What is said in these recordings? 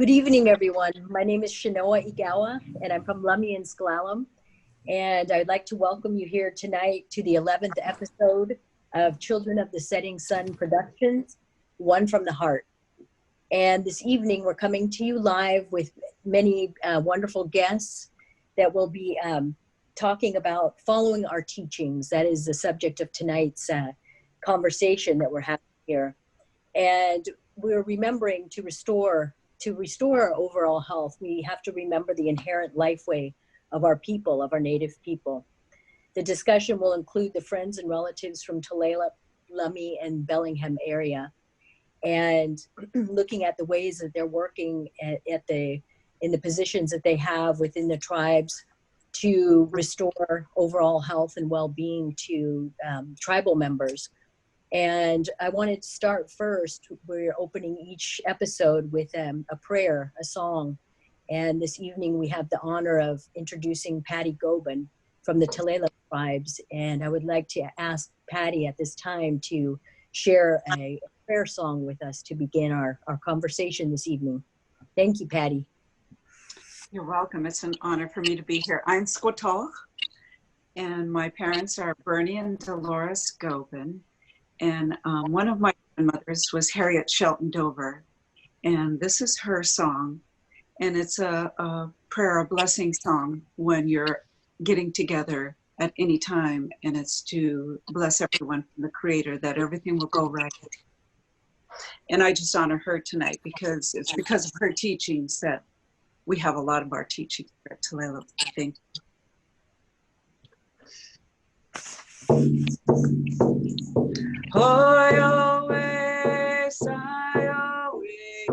Good evening, everyone. My name is Shanoa Igawa, and I'm from Lummi and Sklallam. And I'd like to welcome you here tonight to the 11th episode of Children of the Setting Sun Productions, One from the Heart. And this evening, we're coming to you live with many wonderful guests that will be talking about following our teachings. That is the subject of tonight's conversation that we're having here. And we're remembering to restore our overall health. We have to remember the inherent life way of our people, of our Native people. The discussion will include the friends and relatives from Tulalip, Lummi, and Bellingham area, and looking at the ways that they're working in the positions that they have within the tribes to restore overall health and well-being to tribal members. And I wanted to start first. We're opening each episode with a prayer, a song. And this evening we have the honor of introducing Patty Gobin from the Tulalip tribes. And I would like to ask Patty at this time to share a prayer song with us to begin our conversation this evening. Thank you, Patty. You're welcome. It's an honor for me to be here. I'm Squatoch, and my parents are Bernie and Dolores Gobin. And one of my grandmothers was Harriet Shelton Dover. And this is her song. And it's a prayer, a blessing song when you're getting together at any time. And it's to bless everyone from the Creator, that everything will go right. And I just honor her tonight because it's because of her teachings that we have a lot of our teachings here at Tulalip. Thank you. Oh, way, sigh, way,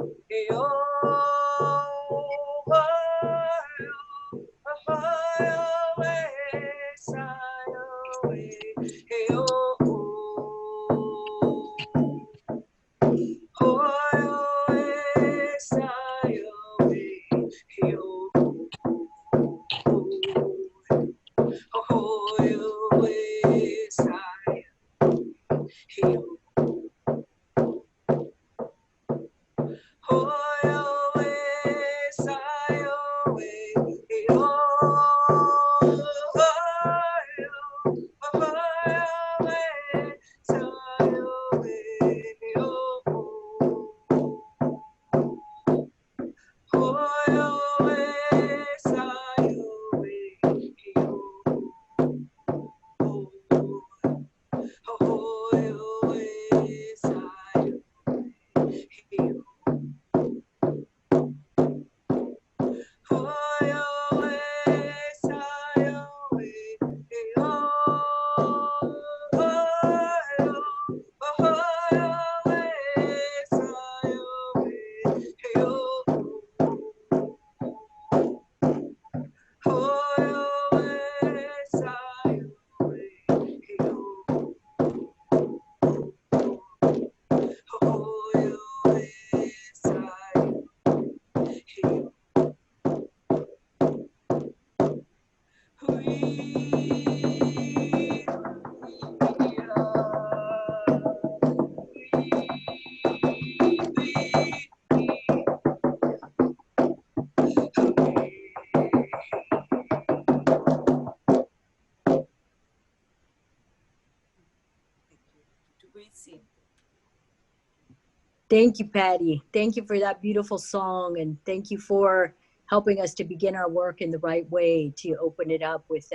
Thank you, Patty. Thank you for that beautiful song, and thank you for helping us to begin our work in the right way, to open it up with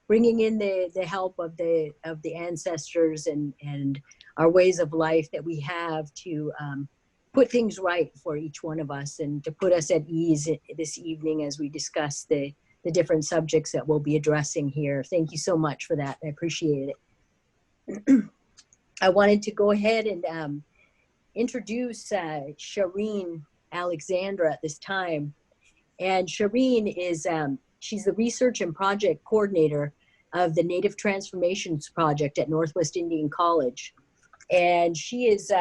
bringing in the help of the ancestors and our ways of life that we have to put things right for each one of us, and to put us at ease this evening as we discuss the different subjects that we'll be addressing here. Thank you so much for that. I appreciate it. I wanted to go ahead and introduce Shireen Alexandra at this time. And Shireen is, she's the research and project coordinator of the Native Transformations Project at Northwest Indian College. And she is,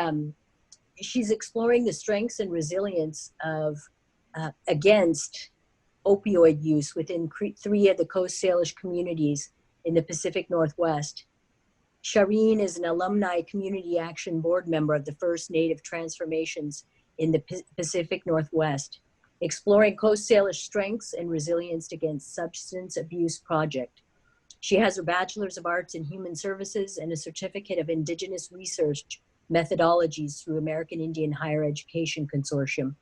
she's exploring the strengths and resilience of against opioid use within 3 of the Coast Salish communities in the Pacific Northwest. Shireen is an alumni community action board member of the First Native Transformations in the Pacific Northwest. Exploring Coast Salish Strengths and Resilience Against Substance Abuse project. She has her Bachelor's of Arts in Human Services and a Certificate of Indigenous Research Methodologies through American Indian Higher Education Consortium.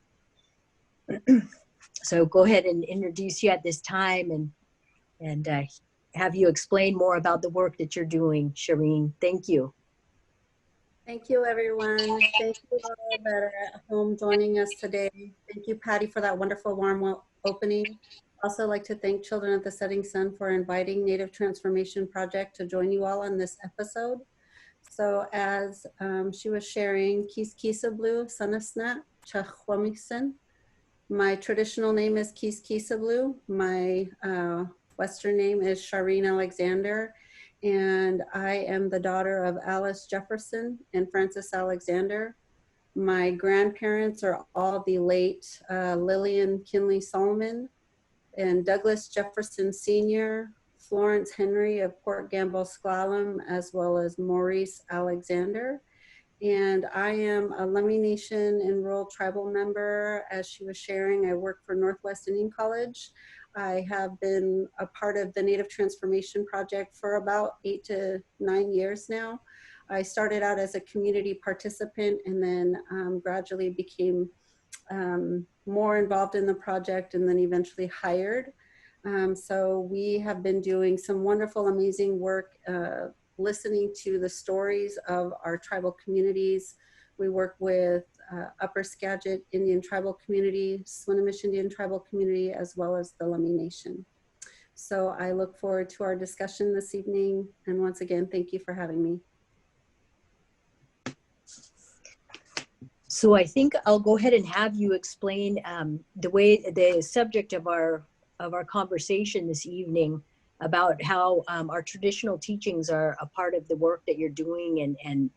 So go ahead and introduce you at this time and have you explain more about the work that you're doing, Shireen. Thank you. Thank you, everyone. Thank you all that are at home joining us today. Thank you, Patty, for that wonderful warm opening. Also like to thank Children of the Setting Sun for inviting Native Transformation Project to join you all on this episode. So as she was sharing, Kis Kisablu, Sanasnat, Chachwamiksen. My traditional name is Kis Kisablu. My Western name is Shireen Alexander. And I am the daughter of Alice Jefferson and Francis Alexander. My grandparents are all the late Lillian Kinley Solomon and Douglas Jefferson Sr., Florence Henry of Port Gamble Sklallam, as well as Maurice Alexander. And I am a Lummi Nation Enrolled Tribal member. As she was sharing, I work for Northwest Indian College. I have been a part of the Native Transformation Project for about 8 to 9 years now. I started out as a community participant and then gradually became more involved in the project and then eventually hired. So we have been doing some wonderful, amazing work, listening to the stories of our tribal communities. We work with Upper Skagit Indian Tribal Community, Swinomish Indian Tribal Community, as well as the Lummi Nation. So I look forward to our discussion this evening. And once again, thank you for having me. So I think I'll go ahead and have you explain the subject of our conversation this evening about how our traditional teachings are a part of the work that you're doing and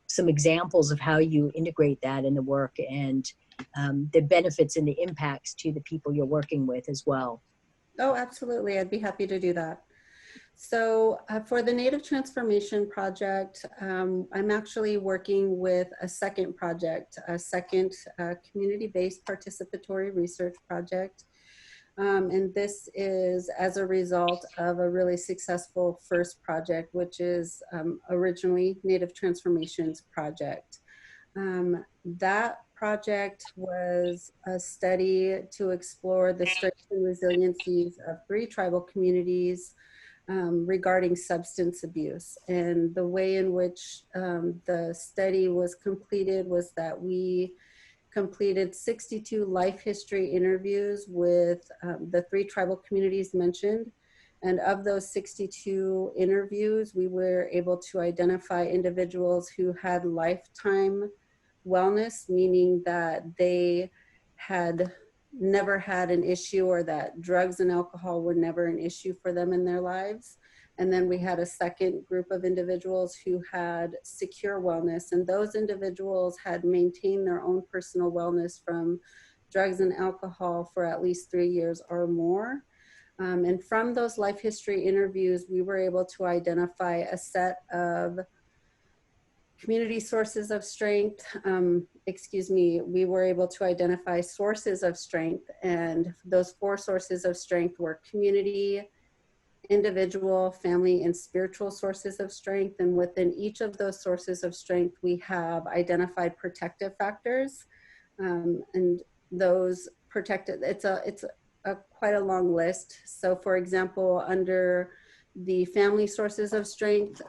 some examples of how you integrate that in the work and the benefits and the impacts to the people you're working with as well. Oh, absolutely. I'd be happy to do that. So for the Native Transformation Project, I'm actually working with a second project, a second community-based participatory research project. And this is as a result of a really successful first project, which is originally Native Transformations Project. That project was a study to explore the strengths and resiliencies of 3 tribal communities regarding substance abuse. And the way in which the study was completed was that we completed 62 life history interviews with the 3 tribal communities mentioned. And of those 62 interviews, we were able to identify individuals who had lifetime wellness, meaning that they had never had an issue or that drugs and alcohol were never an issue for them in their lives. And then we had a second group of individuals who had secure wellness, and those individuals had maintained their own personal wellness from drugs and alcohol for at least 3 years or more. And from those life history interviews, we were able to identify a set of community sources of strength, we were able to identify sources of strength, and those 4 sources of strength were community, individual, family, and spiritual sources of strength. And within each of those sources of strength, we have identified protective factors, and those protected, it's quite a long list. So for example, under the family sources of strength,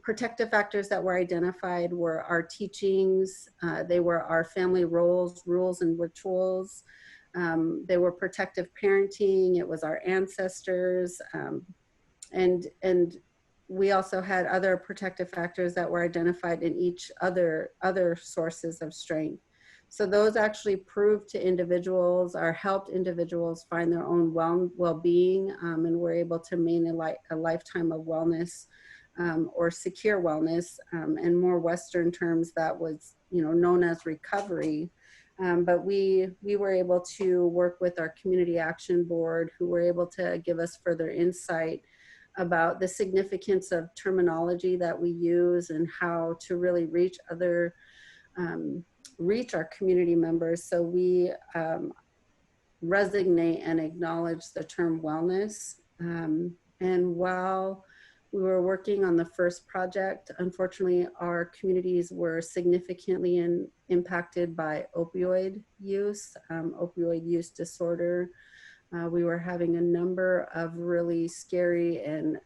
protective factors that were identified were our teachings, they were our family roles, rules, and rituals. They were protective parenting, it was our ancestors, and we also had other protective factors that were identified in each other sources of strength. So those actually proved to individuals or helped individuals find their own well-being, and were able to maintain a lifetime of wellness or secure wellness. In more Western terms, that was known as recovery. But we were able to work with our community action board, who were able to give us further insight about the significance of terminology that we use and how to really reach our community members. So we resonate and acknowledge the term wellness. And while we were working on the first project, unfortunately, our communities were significantly impacted by opioid use disorder. We were having a number of really scary and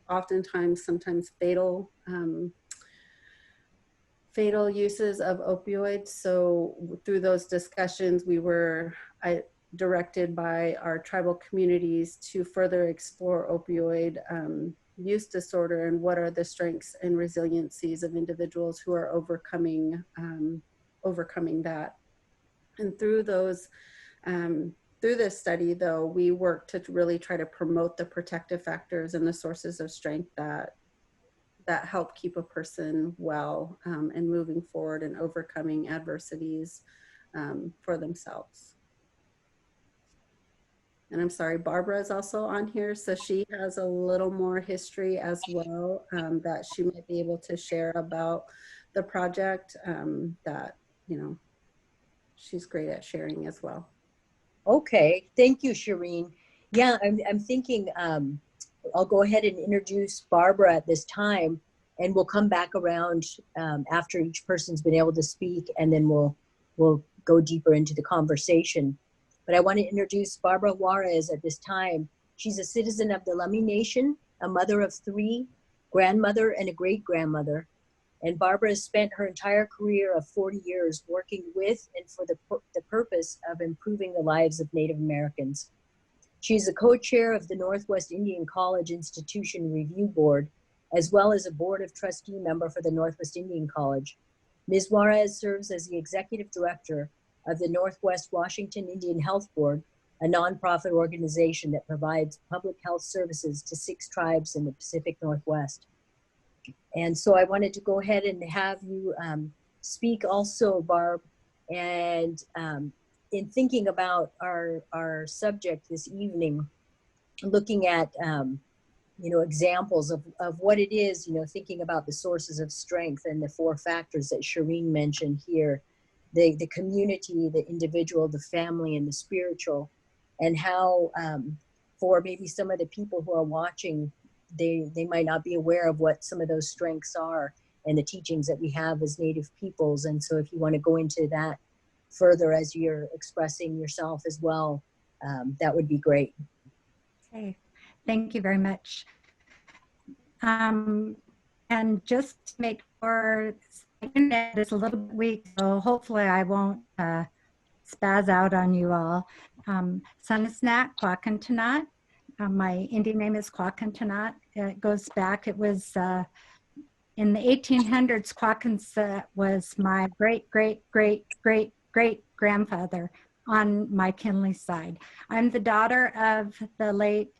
sometimes fatal uses of opioids. So through those discussions, we were directed by our tribal communities to further explore opioid use disorder and what are the strengths and resiliencies of individuals who are overcoming that. And through this study, though, we worked to really try to promote the protective factors and the sources of strength that help keep a person well and moving forward and overcoming adversities for themselves. And I'm sorry, Barbara is also on here, so she has a little more history as well that she might be able to share about the project that, you know, she's great at sharing as well. Okay, thank you, Shireen. Yeah, I'm thinking I'll go ahead and introduce Barbara at this time, and we'll come back around after each person's been able to speak, and then we'll go deeper into the conversation. But I want to introduce Barbara Juarez at this time. She's a citizen of the Lummi Nation, a mother of 3, grandmother, and a great-grandmother. And Barbara has spent her entire career of 40 years working with and for the purpose of improving the lives of Native Americans. She's the co-chair of the Northwest Indian College Institution Review Board, as well as a Board of Trustee member for the Northwest Indian College. Ms. Juarez serves as the executive director of the Northwest Washington Indian Health Board, a nonprofit organization that provides public health services to 6 tribes in the Pacific Northwest. And so I wanted to go ahead and have you speak also, Barb, and in thinking about our subject this evening, looking at examples of what it is, thinking about the sources of strength and the 4 factors that Shireen mentioned here, the community, the individual, the family, and the spiritual, and how for maybe some of the people who are watching, they might not be aware of what some of those strengths are and the teachings that we have as Native peoples. And so if you want to go into that further as you're expressing yourself as well, that would be great. Okay, thank you very much. And just to make sure, the internet is a little bit weak, so hopefully I won't spaz out on you all. Sunisnat Kwakantanat. My Indian name is Kwakantanat. It goes back, it was in the 1800s, Kwakansa was my great-great-great-great-great-grandfather on my Kinley side. I'm the daughter of the late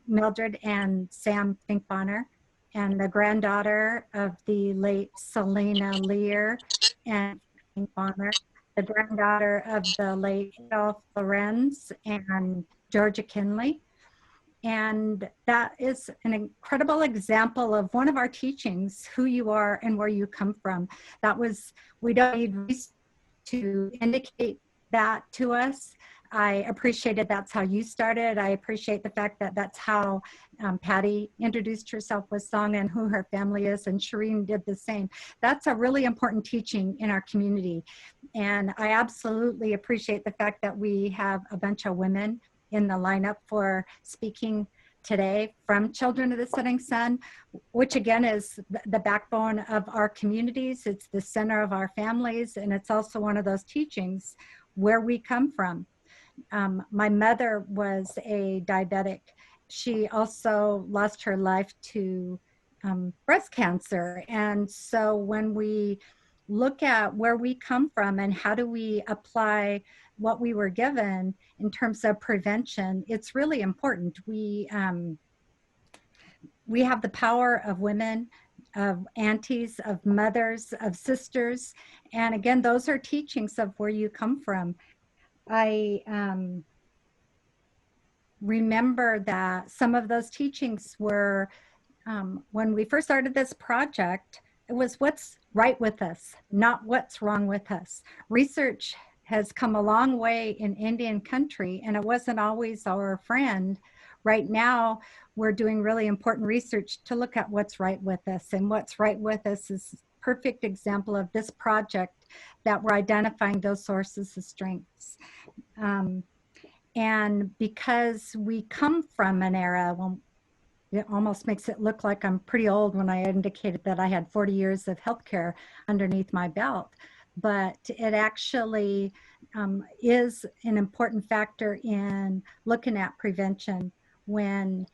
Mildred and Sam Finkbonner, and the granddaughter of the late Selena Lear and Finkbonner, the granddaughter of the late Adolph Lorenz and Georgia Kinley. And that is an incredible example of one of our teachings, who you are and where you come from. That was, we don't need research to indicate that to us. I appreciated that's how you started. I appreciate the fact that that's how Patty introduced herself with song and who her family is, and Shireen did the same. That's a really important teaching in our community. And I absolutely appreciate the fact that we have a bunch of women in the lineup for speaking today from Children of the Setting Sun, which again is the backbone of our communities. It's the center of our families, and it's also one of those teachings where we come from. My mother was a diabetic. She also lost her life to breast cancer. And so when we look at where we come from and how do we apply what we were given in terms of prevention, it's really important. We have the power of women, of aunties, of mothers, of sisters. And again, those are teachings of where you come from. I remember that some of those teachings were, when we first started this project, it was what's right with us, not what's wrong with us. Research has come a long way in Indian country, and it wasn't always our friend. Right now, we're doing really important research to look at what's right with us, and what's right with us is a perfect example of this project that we're identifying those sources of strengths. And because we come from an era, well, it almost makes it look like I'm pretty old when I indicated that I had 40 years of healthcare underneath my belt. But it actually is an important factor in looking at prevention. When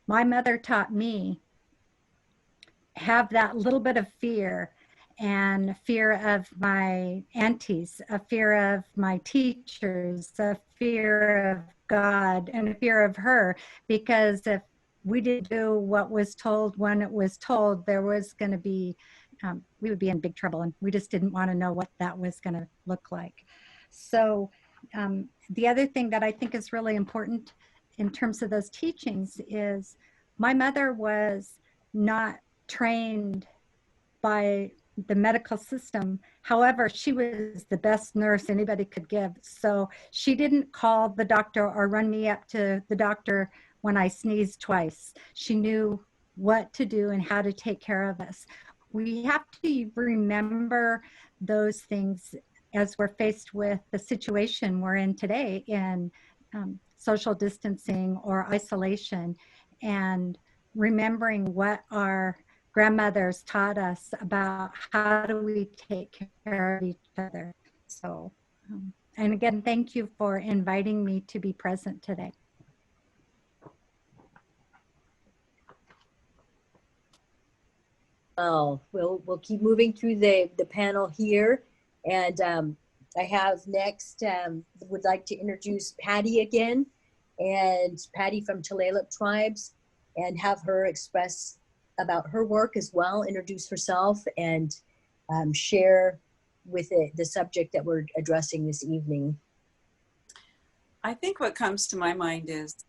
my mother taught me, have that little bit of fear, and fear of my aunties, a fear of my teachers, a fear of God, and a fear of her, because if we didn't do what was told when it was told, there was going to be, we would be in big trouble, and we just didn't want to know what that was going to look like. So the other thing that I think is really important in terms of those teachings is my mother was not trained by the medical system. However, she was the best nurse anybody could give. So she didn't call the doctor or run me up to the doctor when I sneezed twice. She knew what to do and how to take care of us. We have to remember those things as we're faced with the situation we're in today in social distancing or isolation, and remembering what our grandmothers taught us about how do we take care of each other. So, and again, thank you for inviting me to be present today. Well, we'll keep moving through the panel here. And I have next, would like to introduce Patty again, and Patty from Tulalip Tribes, and have her express about her work as well, introduce herself, and share with it the subject that we're addressing this evening. I think what comes to my mind is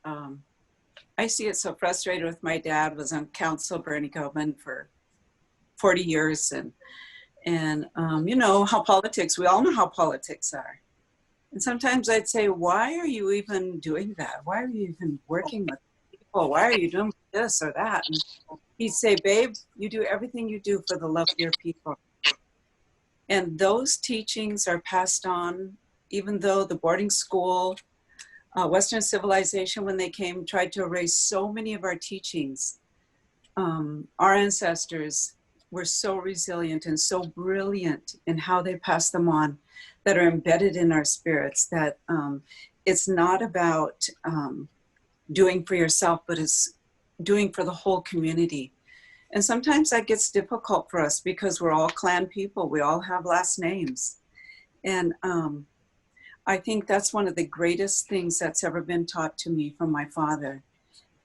I see it so frustrated with my dad, was on council, Bernie Goldman, for 40 years. And you know how politics, we all know how politics are. And sometimes I'd say, why are you even doing that? Why are you even working with people? Why are you doing this or that? And he'd say, babe, you do everything you do for the love of your people. And those teachings are passed on, even though the boarding school, Western civilization, when they came, tried to erase so many of our teachings. Our ancestors were so resilient and so brilliant in how they passed them on, that are embedded in our spirits, that it's not about doing for yourself, but it's doing for the whole community. And sometimes that gets difficult for us because we're all clan people. We all have last names. And I think that's one of the greatest things that's ever been taught to me from my father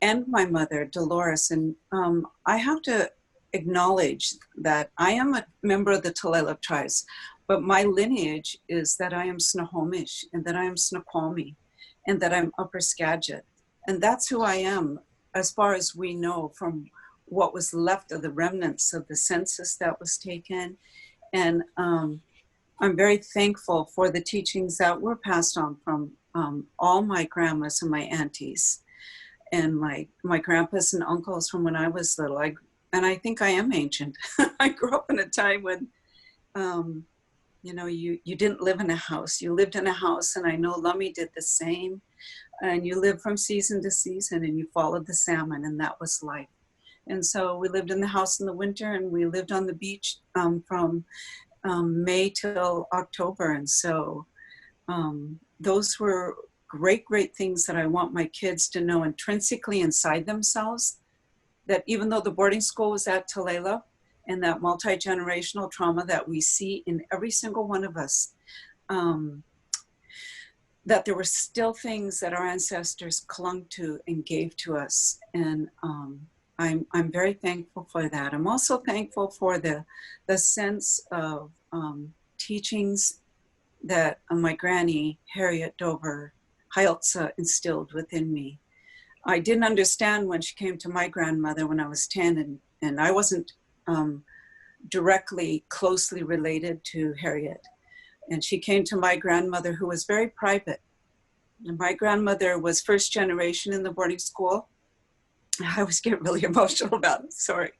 and my mother, Dolores. And I have to acknowledge that I am a member of the Tulalip tribes, but my lineage is that I am Snohomish, and that I am Snoqualmie, and that I'm Upper Skagit. And that's who I am, as far as we know, from what was left of the remnants of the census that was taken. And I'm very thankful for the teachings that were passed on from all my grandmas and my aunties, and my grandpas and uncles from when I was little. And I think I am ancient. I grew up in a time when, you know, you didn't live in a house. You lived in a house, and I know Lummi did the same. And you lived from season to season, and you followed the salmon, and that was life. And so we lived in the house in the winter, and we lived on the beach from May till October. And so those were great, great things that I want my kids to know intrinsically inside themselves, that even though the boarding school was at Tulalip, and that multi-generational trauma that we see in every single one of us, that there were still things that our ancestors clung to and gave to us. And I'm very thankful for that. I'm also thankful for the sense of teachings that my granny, Harriet Dover Heiltza, instilled within me. I didn't understand when she came to my grandmother when I was 10, and I wasn't directly closely related to Harriet. And she came to my grandmother, who was very private. And my grandmother was first generation in the boarding school. I always get really emotional about it, sorry.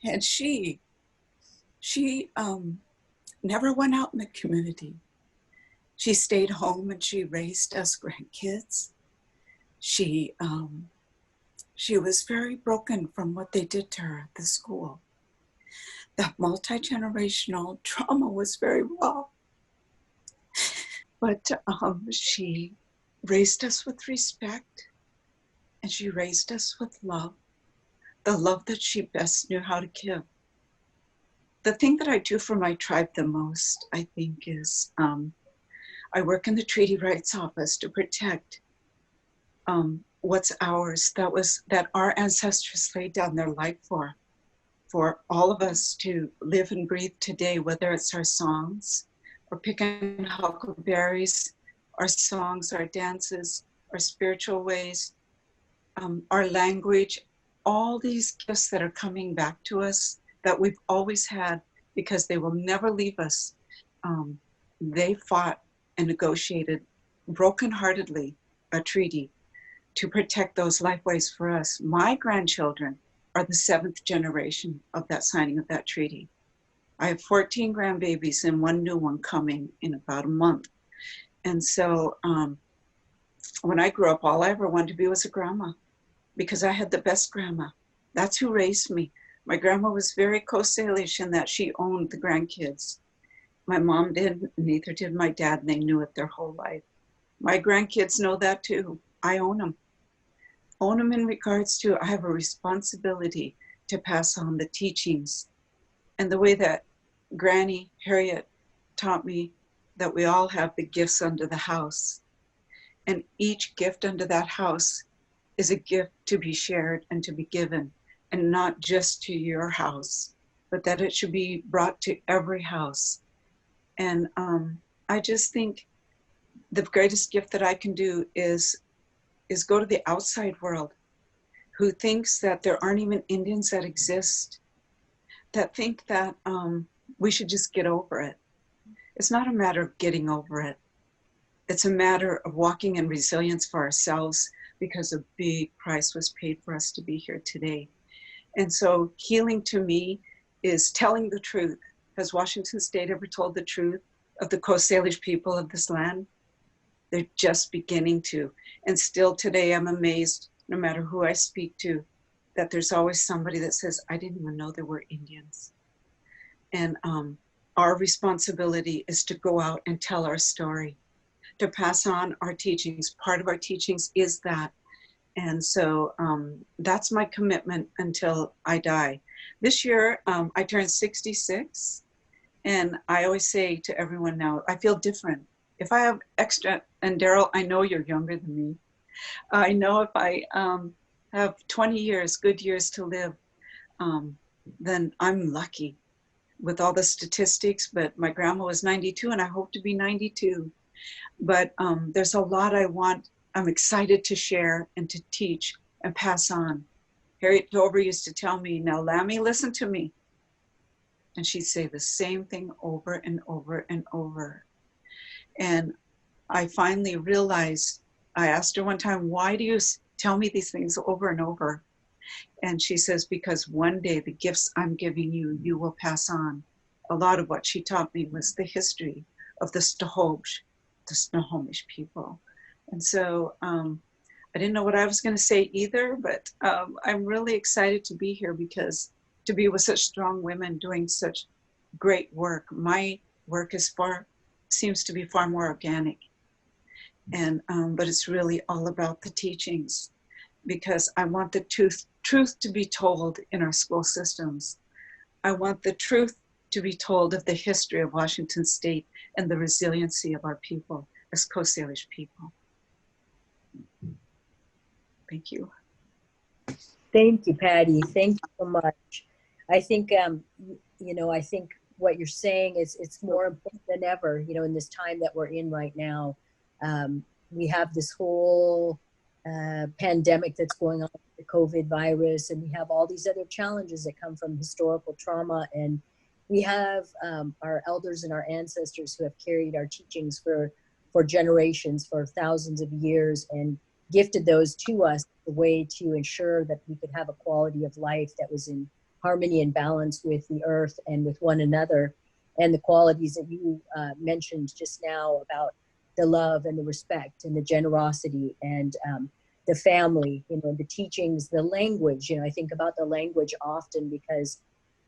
And she never went out in the community. She stayed home and she raised us grandkids. She was very broken from what they did to her at the school. That multi-generational trauma was very raw. But she raised us with respect, and she raised us with love, the love that she best knew how to give. The thing that I do for my tribe the most, I think, is I work in the Treaty Rights Office to protect what's ours, that our ancestors laid down their life for all of us to live and breathe today, whether it's our songs, or picking huckleberries, our songs, our dances, our spiritual ways, our language, all these gifts that are coming back to us that we've always had because they will never leave us. They fought and negotiated brokenheartedly a treaty to protect those lifeways for us. My grandchildren are the 7th generation of that signing of that treaty. I have 14 grandbabies and 1 new one coming in about a month. And so when I grew up, all I ever wanted to be was a grandma because I had the best grandma. That's who raised me. My grandma was very Coast Salish in that she owned the grandkids. My mom didn't, neither did my dad, and they knew it their whole life. My grandkids know that too. I own them. Own them in regards to I have a responsibility to pass on the teachings and the way that Granny Harriet taught me that we all have the gifts under the house. And each gift under that house is a gift to be shared and to be given, and not just to your house, but that it should be brought to every house. And I just think the greatest gift that I can do is go to the outside world who thinks that there aren't even Indians that exist, that think that we should just get over it. It's not a matter of getting over it. It's a matter of walking in resilience for ourselves because a big price was paid for us to be here today. And so healing to me is telling the truth. Has Washington State ever told the truth of the Coast Salish people of this land? They're just beginning to. And still today, I'm amazed, no matter who I speak to, that there's always somebody that says, I didn't even know there were Indians. And our responsibility is to go out and tell our story, to pass on our teachings. Part of our teachings is that. And so that's my commitment until I die. This year, I turned 66. And I always say to everyone now, I feel different. If I have extra, and Daryl, I know you're younger than me. I know if I have 20 years, good years to live, then I'm lucky with all the statistics. But my grandma was 92 and I hope to be 92. But there's a lot I'm excited to share and to teach and pass on. Harriet Dover used to tell me, now Lammy, listen to me. And she'd say the same thing over and over and over. And I finally realized, I asked her one time, why do you tell me these things over and over? And she says, because one day the gifts I'm giving you, you will pass on. A lot of what she taught me was the history of the Snohomish people. And so I didn't know what I was going to say either, but I'm really excited to be here because to be with such strong women doing such great work. My work seems to be far more organic. And but it's really all about the teachings because I want the truth to be told in our school systems. I want the truth to be told of the history of Washington State and the resiliency of our people as Coast Salish people. Thank you. Thank you, Patty. Thank you so much. I think, I think what you're saying is it's more important than ever, in this time that we're in right now. We have this whole pandemic that's going on with the COVID virus, and we have all these other challenges that come from historical trauma. And we have our elders and our ancestors who have carried our teachings for generations, for thousands of years, and gifted those to us, a way to ensure that we could have a quality of life that was in harmony and balance with the earth and with one another. And the qualities that you mentioned just now about the love and the respect and the generosity and the family, you know, the teachings, the language. You know, I think about the language often because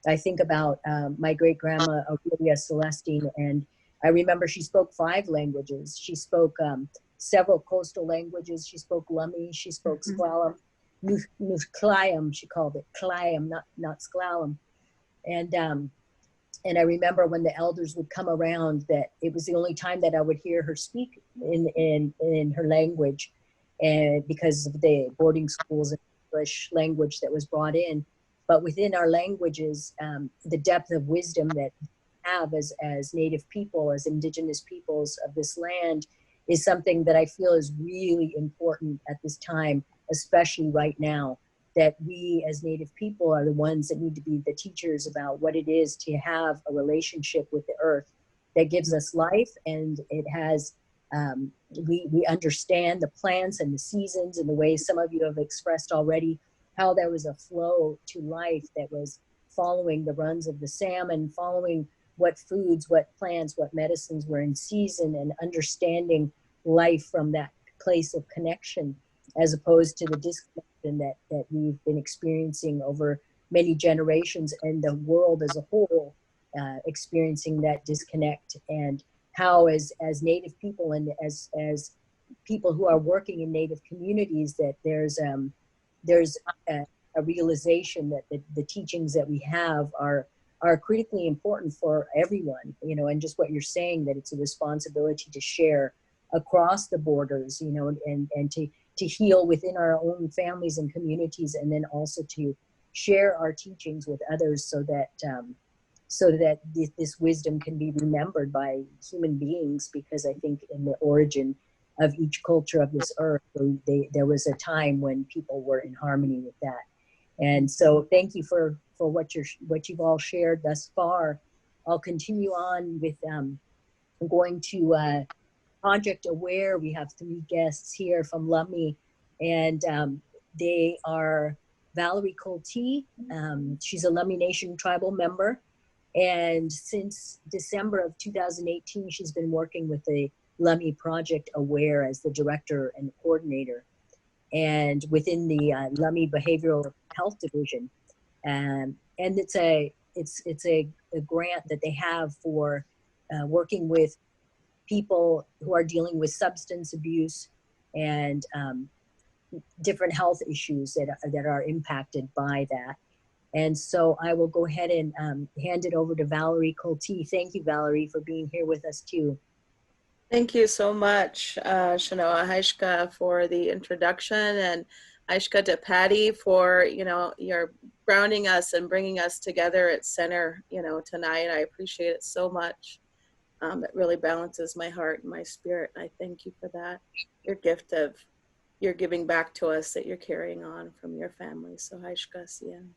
I think about my great grandma Aurelia Celestine, and I remember she spoke 5 languages. She spoke several coastal languages. She spoke Lummi. She spoke Sklallam, Nusklayam. She called it Klayam, not Sklallam. And I remember when the elders would come around, that it was the only time that I would hear her speak in her language, and because of the boarding schools and English language that was brought in. But within our languages, the depth of wisdom that we have as Native people, as Indigenous peoples of this land, is something that I feel is really important at this time, especially right now, that we as Native people are the ones that need to be the teachers about what it is to have a relationship with the earth that gives us life. And it has, we understand the plants and the seasons and the ways some of you have expressed already, how there was a flow to life that was following the runs of the salmon, following what foods, what plants, what medicines were in season, and understanding life from that place of connection, as opposed to the disconnection that we've been experiencing over many generations, and the world as a whole experiencing that disconnect. And how as Native people and as people who are working in Native communities, that there's a realization that the teachings that we have are critically important for everyone, you know, and just what you're saying, that it's a responsibility to share across the borders, you know, and to heal within our own families and communities, and then also to share our teachings with others, so that this wisdom can be remembered by human beings. Because I think in the origin of each culture of this earth, there was a time when people were in harmony with that. And so thank you for what you've all shared thus far. I'll continue on with going to Project Aware. We have 3 guests here from Lummi, and they are Valerie Colty. She's a Lummi Nation tribal member, and since December of 2018, she's been working with the Lummi Project Aware as the director and coordinator, and within the Lummi Behavioral Health Division. And it's a grant that they have for working with people who are dealing with substance abuse and different health issues that are impacted by that. And so I will go ahead and hand it over to Valerie Colty. Thank you, Valerie, for being here with us too. Thank you so much, Shanoa Haishka, for the introduction, and Haishka to Patty for, you know, your grounding us and bringing us together at center, you know, tonight. I appreciate it so much. It really balances my heart and my spirit. And I thank you for that. Your gift of you're giving back to us that you're carrying on from your family. So Haishka Sian.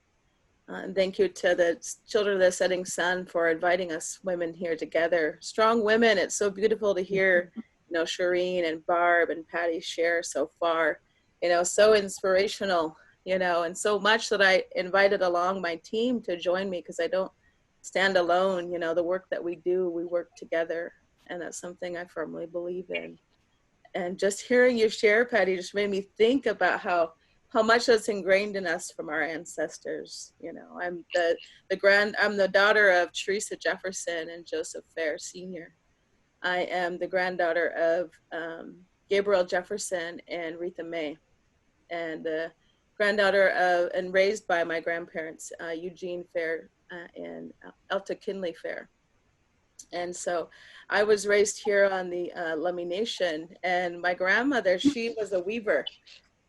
And thank you to the Children of the Setting Sun for inviting us women here together. Strong women. It's so beautiful to hear, you know, Shireen and Barb and Patty share so far, you know, so inspirational, you know, and so much that I invited along my team to join me, because I don't stand alone. You know, the work that we do, we work together, and that's something I firmly believe in. And just hearing you share, Patty, just made me think about how much that's ingrained in us from our ancestors. You know, I'm the daughter of Teresa Jefferson and Joseph Fair Sr. I am the granddaughter of Gabriel Jefferson and Retha May, and the granddaughter of and raised by my grandparents, Eugene Fair and Elta Kinley Fair. And so I was raised here on the Lummi Nation, and my grandmother, she was a weaver.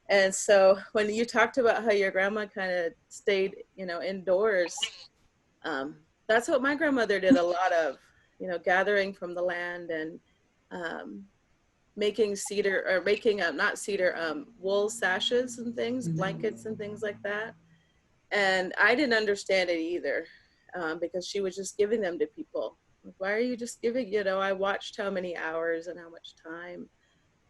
And so when you talked about how your grandma kind of stayed, you know, indoors, that's what my grandmother did a lot of, you know, gathering from the land and making cedar, or making not cedar, wool sashes and things, blankets and things like that. And I didn't understand it either. because she was just giving them to people. Like, why are you just giving, you know, I watched how many hours and how much time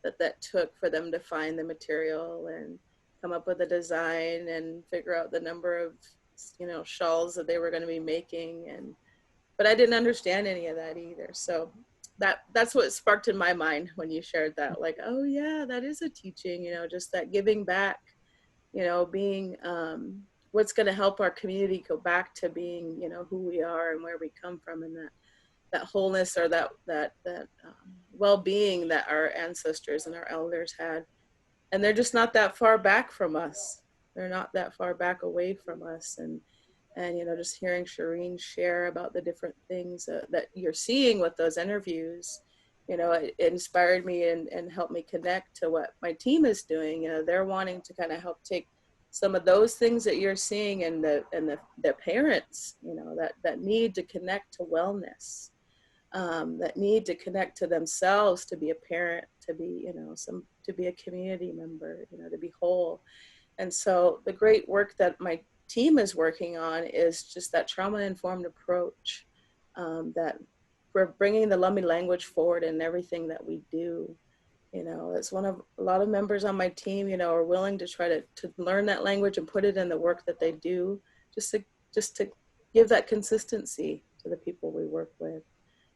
that took for them to find the material and come up with a design and figure out the number of, you know, shawls that they were going to be making. And but I didn't understand any of that either. So that's what sparked in my mind when you shared that, like, oh yeah, that is a teaching, you know, just that giving back, you know, being what's going to help our community go back to being, you know, who we are and where we come from, and that wholeness or that well-being that our ancestors and our elders had. And they're just not that far back from us. They're not that far back away from us. And you know, just hearing Shireen share about the different things that you're seeing with those interviews, you know, it inspired me and helped me connect to what my team is doing. You know, they're wanting to kind of help take some of those things that you're seeing and the parents, you know, that need to connect to wellness, that need to connect to themselves, to be a parent, to be, you know, to be a community member, you know, to be whole. And so the great work that my team is working on is just that trauma-informed approach, that we're bringing the Lummi language forward in everything that we do. You know, it's a lot of members on my team, you know, are willing to try to learn that language and put it in the work that they do, just to give that consistency to the people we work with.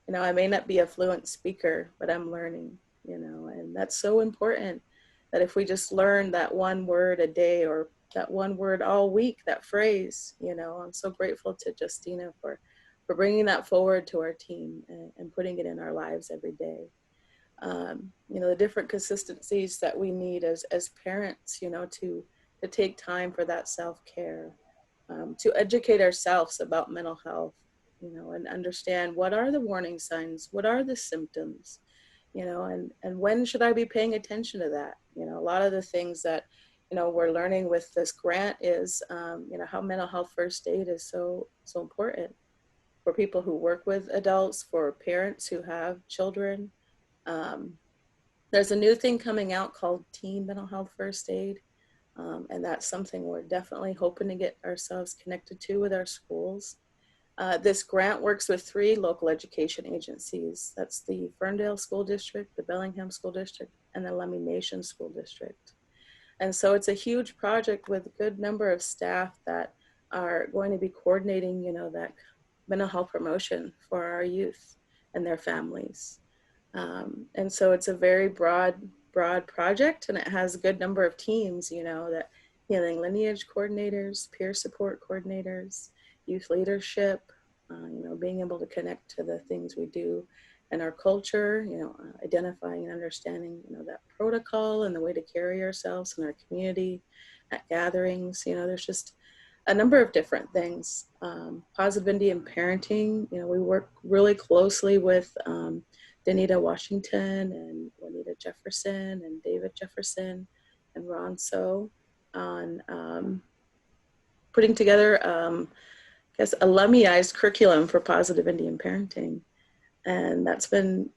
You know, I may not be a fluent speaker, but I'm learning, you know, and that's so important, that if we just learn that one word a day or that one word all week, that phrase, you know, I'm so grateful to Justina for bringing that forward to our team and putting it in our lives every day. You know, the different consistencies that we need as parents, you know, to take time for that self-care, to educate ourselves about mental health, you know, and understand what are the warning signs, what are the symptoms, you know, and when should I be paying attention to that? You know, a lot of the things that, you know, we're learning with this grant is, you know, how mental health first aid is so important for people who work with adults, for parents who have children. There's a new thing coming out called Teen Mental Health First Aid. And that's something we're definitely hoping to get ourselves connected to with our schools. This grant works with 3 local education agencies. That's the Ferndale School District, the Bellingham School District, and the Lummi Nation School District. And so it's a huge project with a good number of staff that are going to be coordinating, you know, that mental health promotion for our youth and their families. And so it's a very broad project, and it has a good number of teams, you know, that healing lineage coordinators, peer support coordinators, youth leadership, you know, being able to connect to the things we do in our culture, you know, identifying and understanding, you know, that protocol and the way to carry ourselves in our community, at gatherings, you know, there's just a number of different things. Positive Indian parenting, you know, we work really closely with Danita Washington and Juanita Jefferson and David Jefferson and Ron So on putting together, I guess, a Lummiized curriculum for positive Indian parenting. And that's been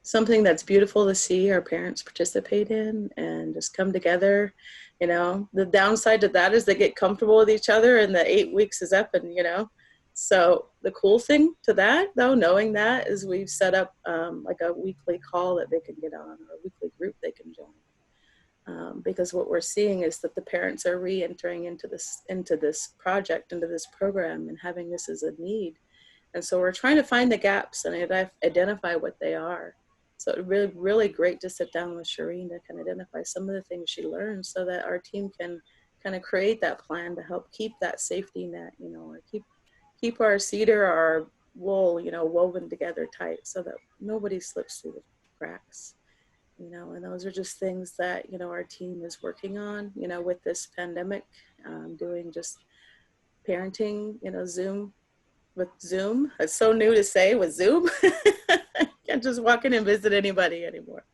something that's beautiful to see our parents participate in and just come together. You know, the downside to that is they get comfortable with each other and the 8 weeks is up, and, you know, so the cool thing to that, though, knowing that, is we've set up like a weekly call that they can get on, or a weekly group they can join. Because what we're seeing is that the parents are re-entering into this project, into this program, and having this as a need. And so we're trying to find the gaps and identify what they are. So it's really, really great to sit down with Shireen to kind of identify some of the things she learned, so that our team can kind of create that plan to help keep that safety net, you know, or keep our cedar, our wool, you know, woven together tight, so that nobody slips through the cracks, you know. And those are just things that, you know, our team is working on, you know, with this pandemic, doing just parenting, you know, with Zoom. It's so new to say, with Zoom. Can't just walk in and visit anybody anymore.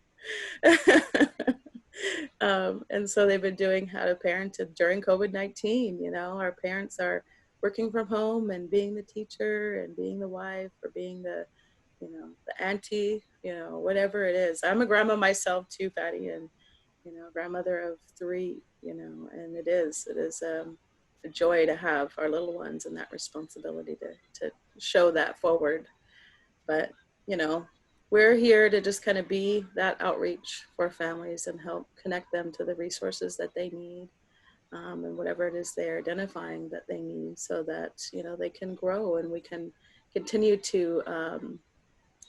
And so they've been doing how to parent during COVID-19. You know, our parents are working from home and being the teacher and being the wife, or being the, you know, the auntie, you know, whatever it is. I'm a grandma myself too, Patty, and, you know, grandmother of 3, you know, and it is a joy to have our little ones and that responsibility to show that forward. But, you know, we're here to just kind of be that outreach for families and help connect them to the resources that they need, and whatever it is they're identifying that they need, so that, you know, they can grow and we can continue to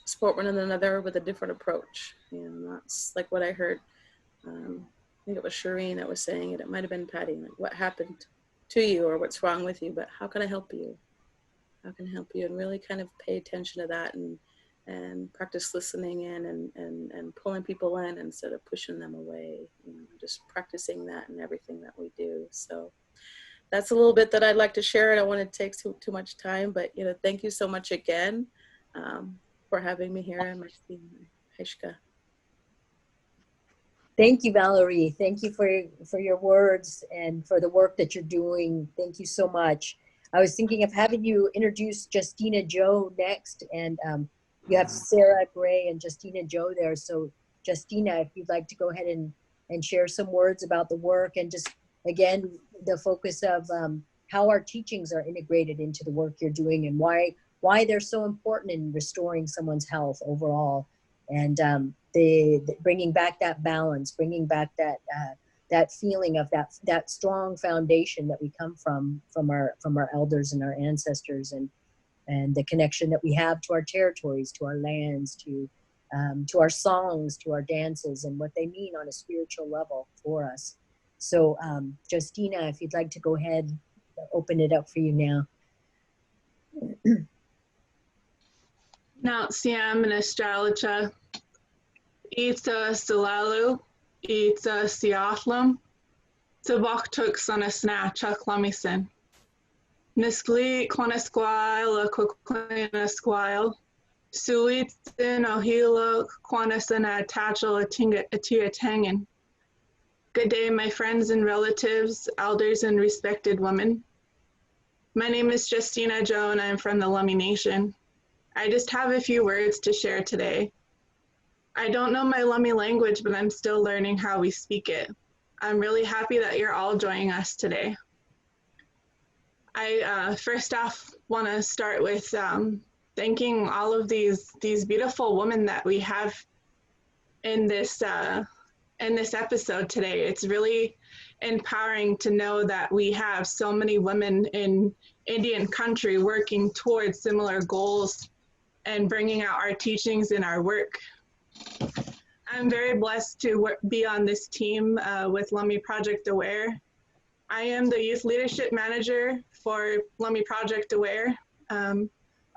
support one another with a different approach. And that's like what I heard. I think it was Shireen that was saying it. It might have been Patty. Like, what happened to you or what's wrong with you? But how can I help you? How can I help you? And really kind of pay attention to that and practice listening in and pulling people in instead of pushing them away. You know, just practicing that in everything that we do. So that's a little bit that I'd like to share. I don't want to take too much time, but, you know, thank you so much again for having me here. And Marcy and Heshka. Thank you, Valerie. Thank you for your words and for the work that you're doing. Thank you so much. I was thinking of having you introduce Justina Joe next, and you have Sarah Gray and Justina Joe there. So Justina, if you'd like to go ahead and share some words about the work, and just, again, the focus of how our teachings are integrated into the work you're doing, and why they're so important in restoring someone's health overall. And the bringing back that balance, bringing back that feeling of that strong foundation that we come from our elders and our ancestors, and the connection that we have to our territories, to our lands, to our songs, to our dances, and what they mean on a spiritual level for us. So Justina, if you'd like to go ahead, open it up for you now. Now, Siam and Astrologia, Ita Silalu, Ita Siathlam, Tabaktuk Sanasna Chaklamison, Niskli Quanasquile, Quanasquile, Suitin Ohila, Quanasana Tachel Atia Tangan. Good day, my friends and relatives, elders and respected women. My name is Justina Joe, and I'm from the Lummi Nation. I just have a few words to share today. I don't know my Lummi language, but I'm still learning how we speak it. I'm really happy that you're all joining us today. I first off want to start with thanking all of these beautiful women that we have in this episode today. It's really empowering to know that we have so many women in Indian country working towards similar goals and bringing out our teachings in our work. I'm very blessed to be on this team with Lummi Project Aware. I am the Youth Leadership Manager for Lummi Project Aware.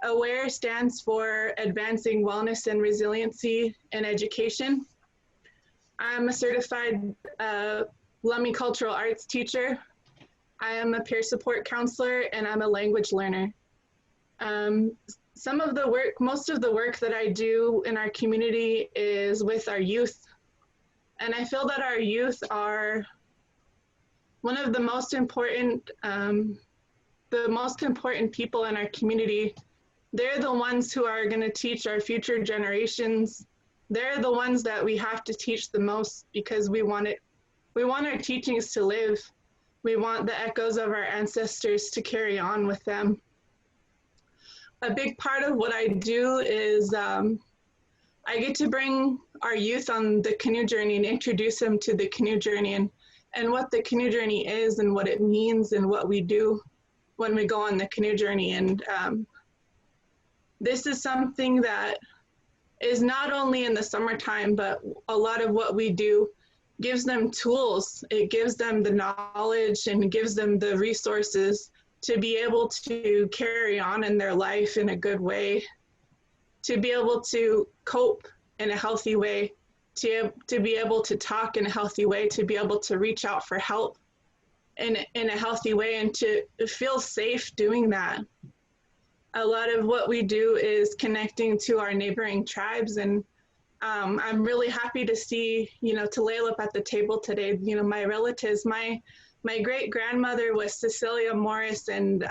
AWARE stands for Advancing Wellness and Resiliency in Education. I'm a certified Lummi Cultural Arts teacher. I am a peer support counselor, and I'm a language learner. Most of the work that I do in our community is with our youth. And I feel that our youth are one of the most important people in our community. They're the ones who are going to teach our future generations. They're the ones that we have to teach the most, because we want our teachings to live. We want the echoes of our ancestors to carry on with them. A big part of what I do is I get to bring our youth on the canoe journey and introduce them to the canoe journey and what the canoe journey is and what it means and what we do when we go on the canoe journey. And this is something that is not only in the summertime, but a lot of what we do gives them tools. It gives them the knowledge and gives them the resources to be able to carry on in their life in a good way, to be able to cope in a healthy way, to be able to talk in a healthy way, to be able to reach out for help in a healthy way, and to feel safe doing that. A lot of what we do is connecting to our neighboring tribes, and I'm really happy to see, Tulalip at the table today. My relatives, my great-grandmother was Cecilia Morris, and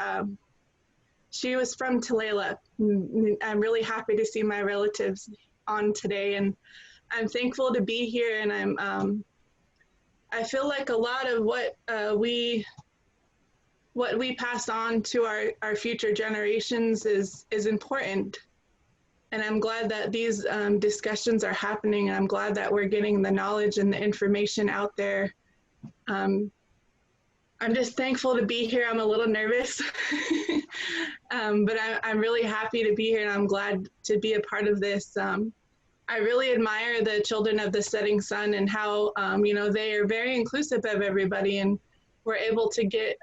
she was from Tulalip. I'm really happy to see my relatives on today, and I'm thankful to be here, and I feel like a lot of what we what we pass on to our future generations is important. And I'm glad that these discussions are happening. And I'm glad that we're getting the knowledge and the information out there. I'm just thankful to be here. I'm a little nervous, but I'm really happy to be here, and I'm glad to be a part of this. I really admire the Children of the Setting Sun and how, you know, they are very inclusive of everybody, and we're able to get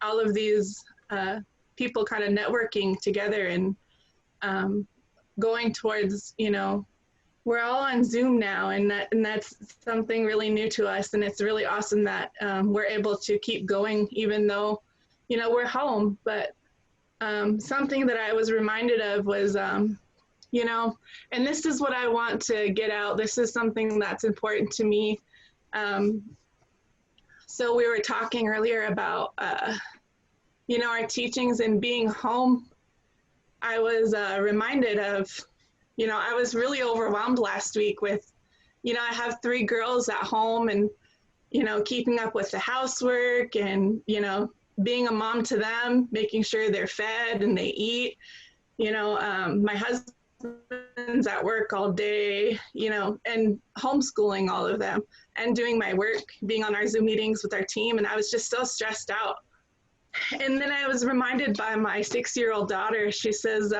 all of these people kind of networking together and going towards, you know, we're all on Zoom now, and that's something really new to us, and it's really awesome that we're able to keep going even though, you know, we're home. But something that I was reminded of was, you know, and this is what I want to get out. This is something that's important to me. So we were talking earlier about, you know, our teachings and being home. I was reminded of, you know, I was really overwhelmed last week with, you know, I have 3 girls at home and, you know, keeping up with the housework and, you know, being a mom to them, making sure they're fed and they eat. You know, my husband's at work all day, you know, and homeschooling all of them and doing my work, being on our Zoom meetings with our team. And I was just so stressed out. And then I was reminded by my 6-year-old daughter. She says,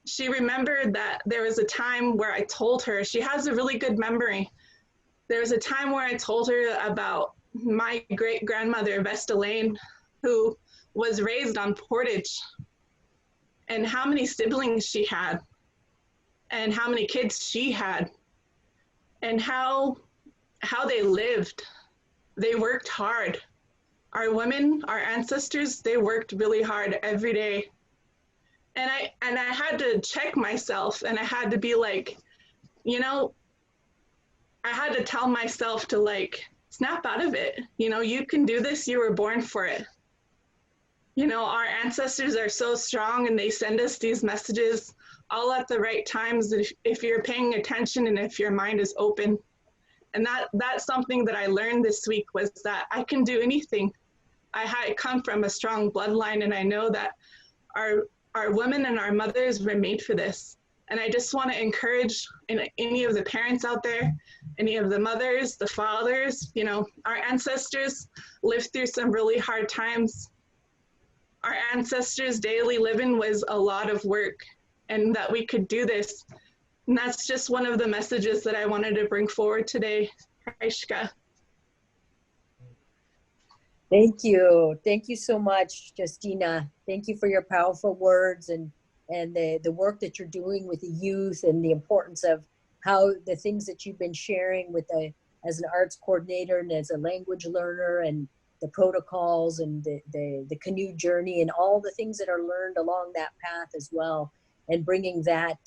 she remembered that there was a time where I told her, she has a really good memory. There was a time where I told her about my great grandmother, Vesta Lane, who was raised on Portage, and how many siblings she had, and how many kids she had, and how they lived. They worked hard. Our women, our ancestors, they worked really hard every day. And I had to check myself, and I had to be like, you know, I had to tell myself to like snap out of it. You know, you can do this. You were born for it. You know, our ancestors are so strong, and they send us these messages all at the right times if you're paying attention and if your mind is open. And that's something that I learned this week, was that I can do anything. I come from a strong bloodline, and I know that our women and our mothers were made for this. And I just want to encourage any of the parents out there, any of the mothers, the fathers, you know, our ancestors lived through some really hard times. Our ancestors' daily living was a lot of work, and that we could do this. And that's just one of the messages that I wanted to bring forward today, Aishka. Thank you. Thank you so much, Justina. Thank you for your powerful words and the work that you're doing with the youth, and the importance of how the things that you've been sharing with as an arts coordinator and as a language learner, and the protocols and the canoe journey and all the things that are learned along that path as well, and bringing that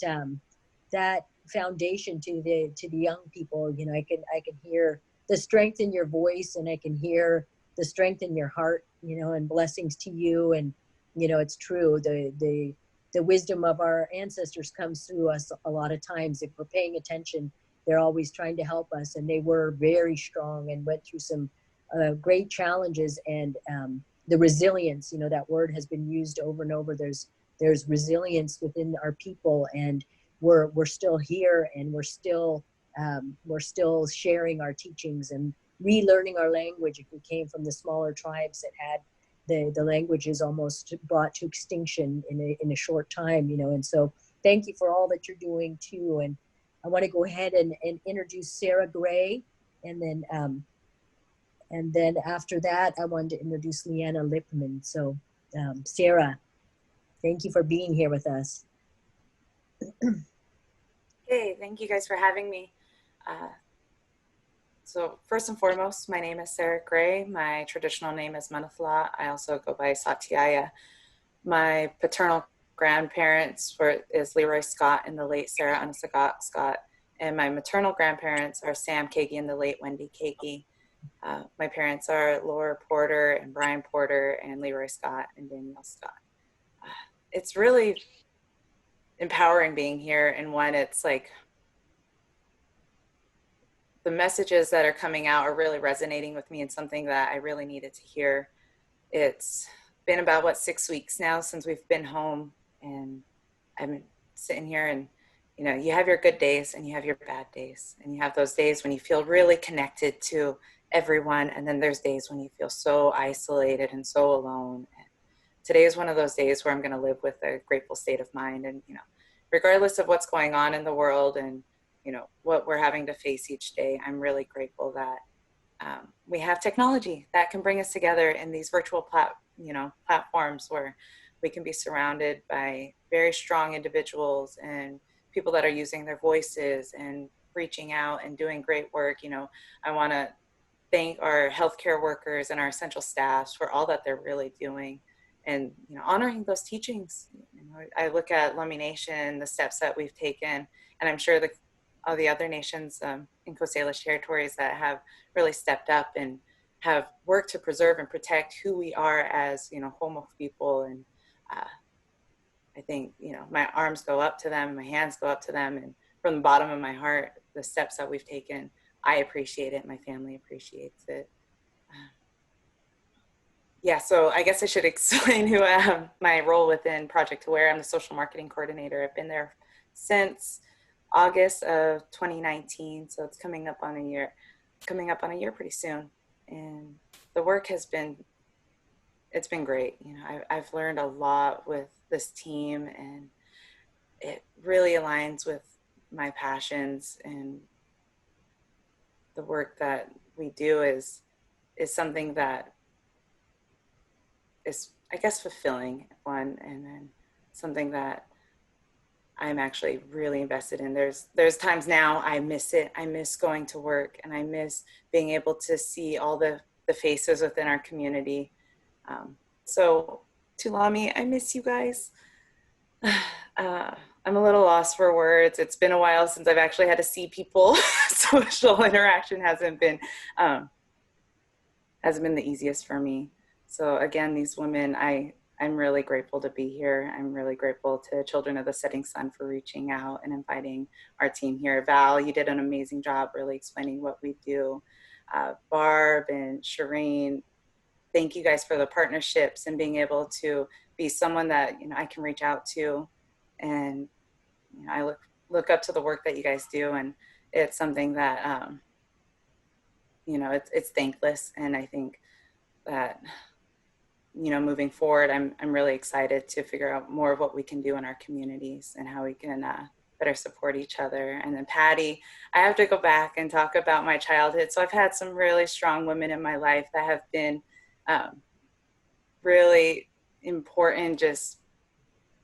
that foundation to the young people. You know, I can hear the strength in your voice, and I can hear the strength in your heart, you know, and blessings to you. And, you know, it's true. The wisdom of our ancestors comes through us a lot of times. If we're paying attention, they're always trying to help us. And they were very strong and went through some great challenges. And the resilience, you know, that word has been used over and over. There's resilience within our people, and we're still here, and we're still sharing our teachings and relearning our language. If we came from the smaller tribes that had the languages almost brought to extinction in a short time, you know. And so thank you for all that you're doing too. And I want to go ahead and introduce Sarah Gray, and then after that I wanted to introduce Leanna Lipman. So Sarah, thank you for being here with us. Hey, thank you guys for having me. So first and foremost, my name is Sarah Gray. My traditional name is Manafla. I also go by Satyaya. My paternal grandparents is Leroy Scott and the late Sarah Unasagat Scott. And my maternal grandparents are Sam Kagi and the late Wendy Kagi. My parents are Laura Porter and Brian Porter and Leroy Scott and Danielle Scott. It's really empowering being here, and when it's like the messages that are coming out are really resonating with me, and something that I really needed to hear. It's been about, what, 6 weeks now since we've been home, and I'm sitting here, and you have your good days and you have your bad days, and you have those days when you feel really connected to everyone, and then there's days when you feel so isolated and so alone. And today is one of those days where I'm going to live with a grateful state of mind, and regardless of what's going on in the world and what we're having to face each day, I'm really grateful that we have technology that can bring us together in these virtual platforms where we can be surrounded by very strong individuals and people that are using their voices and reaching out and doing great work. I want to thank our healthcare workers and our essential staffs for all that they're really doing, and honoring those teachings. I look at Lummi Nation, the steps that we've taken, and I'm sure all the other nations in Coast Salish territories that have really stepped up and have worked to preserve and protect who we are as Homo people. And I think my arms go up to them, my hands go up to them, and from the bottom of my heart, the steps that we've taken, I appreciate it. My family appreciates it. Yeah, so I guess I should explain who my role within Project Aware. I'm the social marketing coordinator. I've been there since August of 2019, so it's coming up on a year pretty soon. And the work it's been great. I've learned a lot with this team, and it really aligns with my passions, and the work that we do is something that is, I guess, fulfilling, one, and then something that I'm actually really invested in. There's times now I miss it. I miss going to work, and I miss being able to see all the faces within our community. So Tulami, I miss you guys. I'm a little lost for words. It's been a while since I've actually had to see people. Social interaction hasn't been the easiest for me. So again, these women, I'm really grateful to be here. I'm really grateful to Children of the Setting Sun for reaching out and inviting our team here. Val, you did an amazing job really explaining what we do. Barb and Shireen, thank you guys for the partnerships and being able to be someone that I can reach out to, and I look up to the work that you guys do, and it's something that it's thankless. And I think that moving forward, I'm really excited to figure out more of what we can do in our communities and how we can better support each other. And then Patty, I have to go back and talk about my childhood. So I've had some really strong women in my life that have been really important, just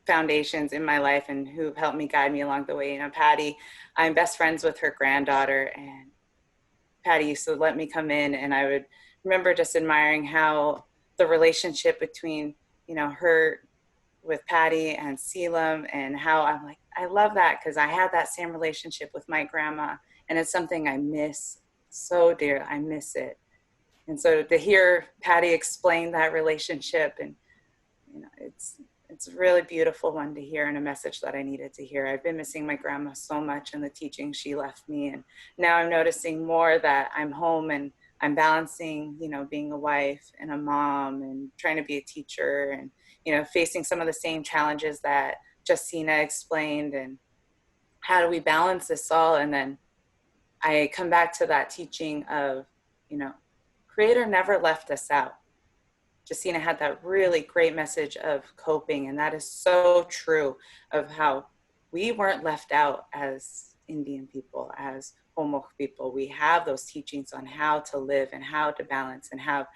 foundations in my life, and who've helped me guide me along the way. Patty, I'm best friends with her granddaughter, and Patty used to let me come in, and I would remember just admiring how the relationship between, her with Patty and Selim, and how I'm like, I love that, because I had that same relationship with my grandma, and it's something I miss so dear. I miss it. And so to hear Patty explain that relationship, and it's a really beautiful one to hear, and a message that I needed to hear. I've been missing my grandma so much and the teaching she left me, and now I'm noticing more that I'm home and I'm balancing, being a wife and a mom and trying to be a teacher, and facing some of the same challenges that Justina explained, and how do we balance this all? And then I come back to that teaching of, Creator never left us out. Justina had that really great message of coping, and that is so true, of how we weren't left out as Indian people, as Homo people. We have those teachings on how to live and how to balance, and how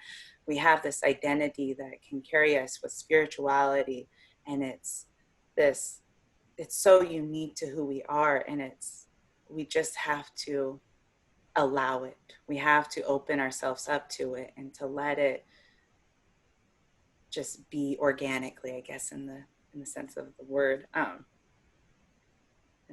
we have this identity that can carry us with spirituality, and it's so unique to who we are, and we just have to allow it. We have to open ourselves up to it, and to let it just be organically, I guess, in the sense of the word. And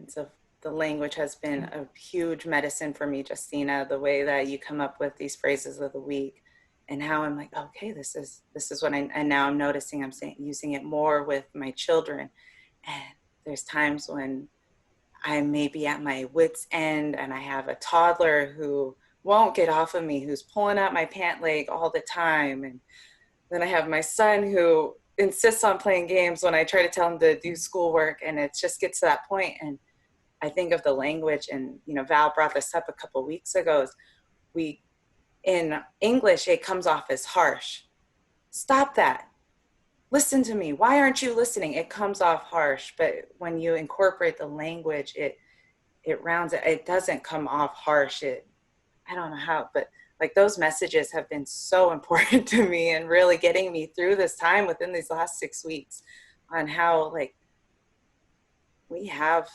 so the language has been a huge medicine for me, Justina, the way that you come up with these phrases of the week, and how I'm like, okay, this is what and now I'm noticing I'm using it more with my children. And there's times when I may be at my wit's end, and I have a toddler who won't get off of me, who's pulling out my pant leg all the time. And Then I have my son who insists on playing games when I try to tell him to do schoolwork, and it just gets to that point. And I think of the language, and Val brought this up a couple of weeks ago. We in English it comes off as harsh. Stop that. Listen to me. Why aren't you listening? It comes off harsh, but when you incorporate the language, it rounds it. It doesn't come off harsh. I don't know how, but like those messages have been so important to me and really getting me through this time within these last 6 weeks on how like we have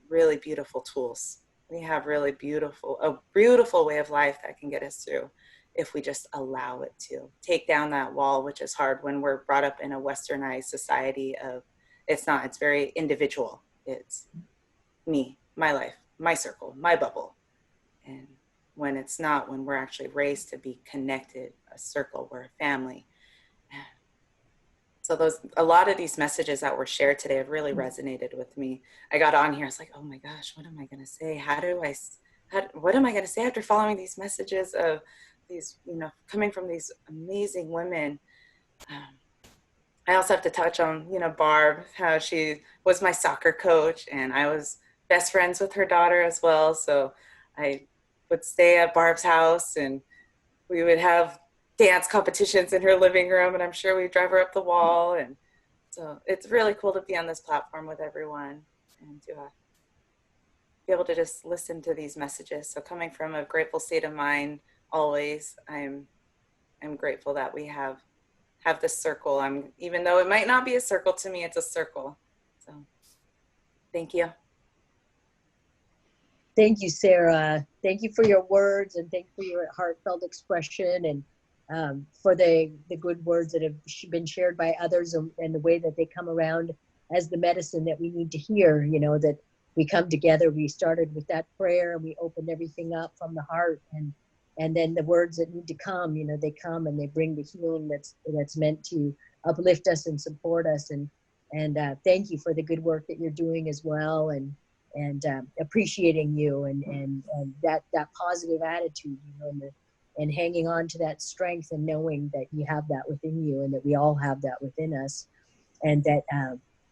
really beautiful tools. We have really a beautiful way of life that can get us through if we just allow it to take down that wall, which is hard when we're brought up in a westernized society of it's very individual. It's me, my life, my circle, my bubble. And when it's not, when we're actually raised to be connected, a circle, we're a family. So a lot of these messages that were shared today have really resonated with me. I got on here, I was like, oh my gosh, what am I going to say? What am I going to say after following these messages of these, coming from these amazing women? I also have to touch on, Barb, how she was my soccer coach, and I was best friends with her daughter as well. So I would stay at Barb's house, and we would have dance competitions in her living room, and I'm sure we'd drive her up the wall. And so it's really cool to be on this platform with everyone and to be able to just listen to these messages. So coming from a grateful state of mind, always, I'm grateful that we have this circle. Even though it might not be a circle to me, it's a circle. So thank you. Thank you, Sarah. Thank you for your words, and thank you for your heartfelt expression, and for the good words that have been shared by others, and the way that they come around as the medicine that we need to hear, that we come together. We started with that prayer, and we opened everything up from the heart, and then the words that need to come, they come and they bring the healing that's meant to uplift us and support us. And thank you for the good work that you're doing as well, and appreciating you and that positive attitude, and hanging on to that strength, and knowing that you have that within you, and that we all have that within us, and that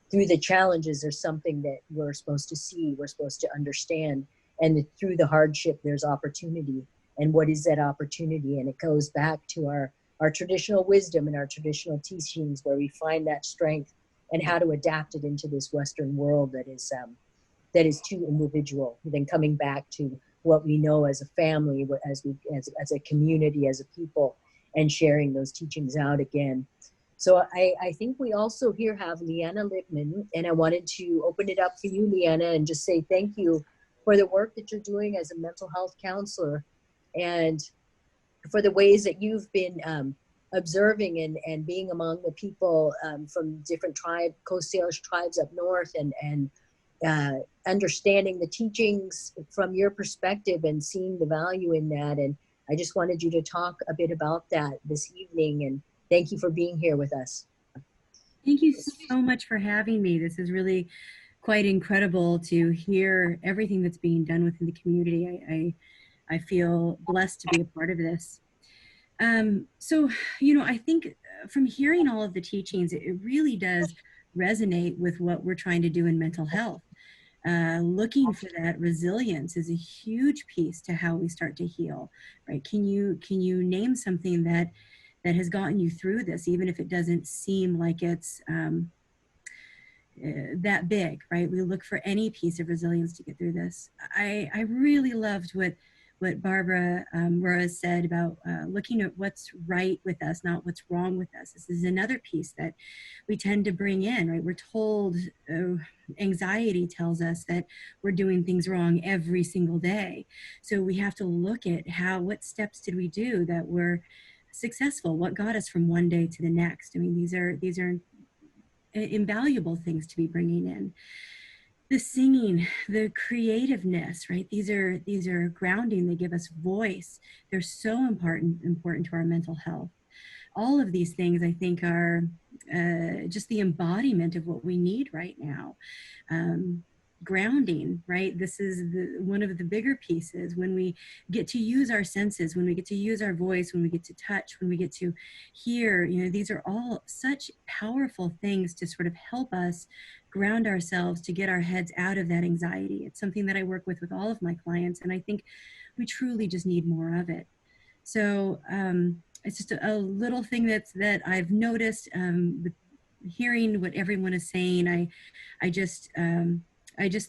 through the challenges there's something that we're supposed to see, we're supposed to understand, and through the hardship there's opportunity. And what is that opportunity? And it goes back to our traditional wisdom and our traditional teachings, where we find that strength and how to adapt it into this Western world that is too individual. Then coming back to what we know as a family, as a community, as a people, and sharing those teachings out again. So I think we also here have Leanna Lippman, and I wanted to open it up for you, Leanna, and just say thank you for the work that you're doing as a mental health counselor, and for the ways that you've been observing and being among the people from different Coast Salish tribes up north, and understanding the teachings from your perspective and seeing the value in that. And I just wanted you to talk a bit about that this evening, and thank you for being here with us. Thank you so much for having me. This is really quite incredible to hear everything that's being done within the community. I feel blessed to be a part of this. So, I think from hearing all of the teachings, it really does resonate with what we're trying to do in mental health. Looking for that resilience is a huge piece to how we start to heal, right? Can you name something that has gotten you through this, even if it doesn't seem like it's that big, right? We look for any piece of resilience to get through this. I really loved what Barbara Rora said about looking at what's right with us, not what's wrong with us. This is another piece that we tend to bring in, right? We're told, anxiety tells us that we're doing things wrong every single day. So we have to look at what steps did we do that were successful? What got us from one day to the next? I mean, these are invaluable things to be bringing in. The singing, the creativeness, right? These are grounding. They give us voice. They're so important to our mental health. All of these things, I think, are just the embodiment of what we need right now. grounding, right? This is one of the bigger pieces, when we get to use our senses, when we get to use our voice, when we get to touch, when we get to hear. These are all such powerful things to sort of help us ground ourselves, to get our heads out of that anxiety. It's something that I work with all of my clients, and I think we truly just need more of it. So it's just a little thing that I've noticed with hearing what everyone is saying. I just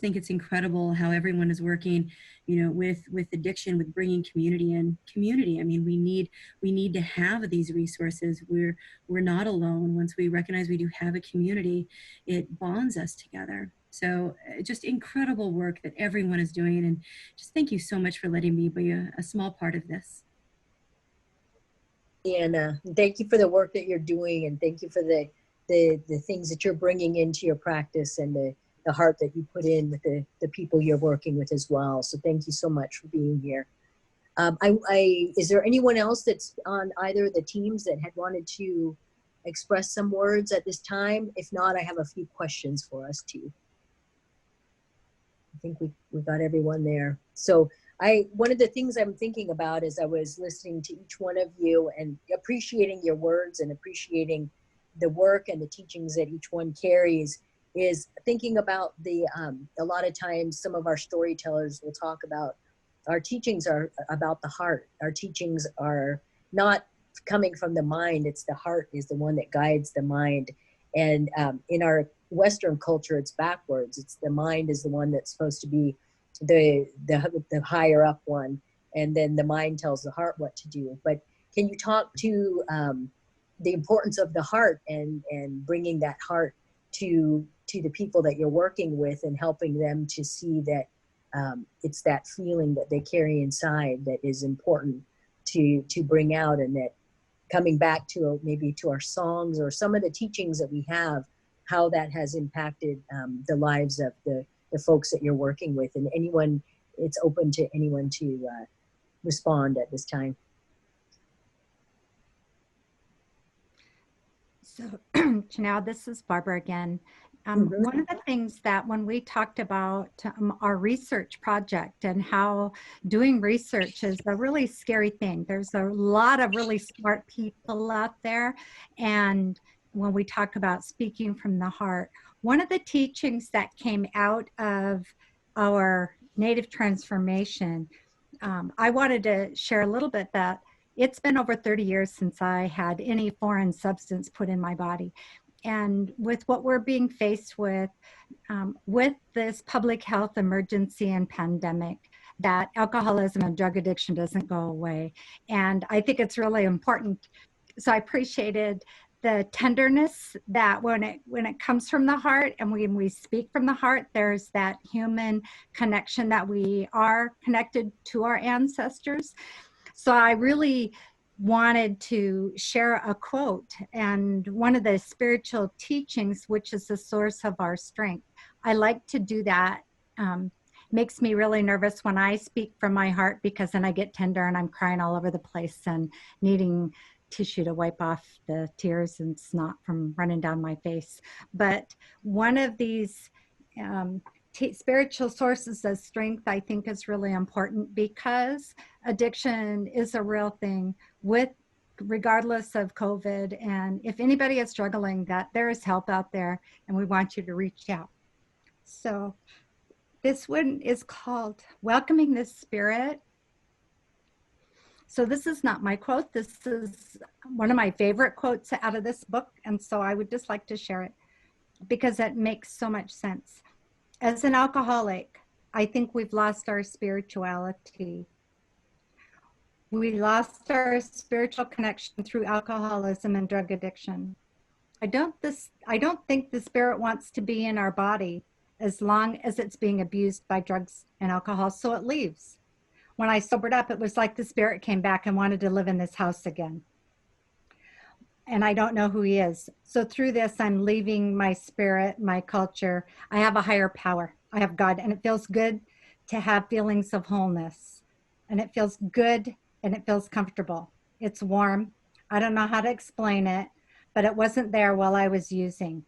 think it's incredible how everyone is working, with addiction, with bringing community in. Community. I mean, we need to have these resources. We're not alone. Once we recognize we do have a community, it bonds us together. So just incredible work that everyone is doing, and just thank you so much for letting me be a small part of this. And thank you for the work that you're doing, and thank you for the things that you're bringing into your practice, and the heart that you put in with the people you're working with as well. So thank you so much for being here. Is there anyone else that's on either of the teams that had wanted to express some words at this time? If not, I have a few questions for us too. I think we got everyone there. So one of the things I'm thinking about as I was listening to each one of you and appreciating your words and appreciating the work and the teachings that each one carries, is thinking about a lot of times some of our storytellers will talk about our teachings are about the heart. Our teachings are not coming from the mind. It's the heart is the one that guides the mind. And in our Western culture, it's backwards. It's the mind is the one that's supposed to be the higher up one, and then the mind tells the heart what to do. But can you talk to the importance of the heart and bringing that heart to the people that you're working with, and helping them to see that it's that feeling that they carry inside that is important to bring out, and that coming back to maybe to our songs or some of the teachings that we have, how that has impacted the lives of the folks that you're working with. And anyone, it's open to anyone to respond at this time. So now this is Barbara again. One of the things that when we talked about our research project and how doing research is a really scary thing. There's a lot of really smart people out there. And when we talk about speaking from the heart, one of the teachings that came out of our native transformation, I wanted to share a little bit that it's been over 30 years since I had any foreign substance put in my body. And with what we're being faced with this public health emergency and pandemic, that alcoholism and drug addiction doesn't go away. And I think it's really important. So I appreciated the tenderness that when it comes from the heart, and when we speak from the heart, there's that human connection, that we are connected to our ancestors. So I really wanted to share a quote, and one of the spiritual teachings, which is the source of our strength. I like to do that. Makes me really nervous when I speak from my heart, because then I get tender and I'm crying all over the place and needing tissue to wipe off the tears and snot from running down my face. But one of these spiritual sources of strength, I think, is really important, because addiction is a real thing regardless of COVID. And if anybody is struggling, that there is help out there, and we want you to reach out. So this one is called Welcoming the Spirit. So this is not my quote. This is one of my favorite quotes out of this book. And so I would just like to share it because it makes so much sense. As an alcoholic, I think we've lost our spirituality. We lost our spiritual connection through alcoholism and drug addiction. I don't think the spirit wants to be in our body as long as it's being abused by drugs and alcohol, so it leaves. When I sobered up, it was like the spirit came back and wanted to live in this house again. And I don't know who he is. So through this, I'm leaving my spirit, my culture. I have a higher power. I have God, and it feels good to have feelings of wholeness. And it feels good, and it feels comfortable. It's warm. I don't know how to explain it, but it wasn't there while I was using.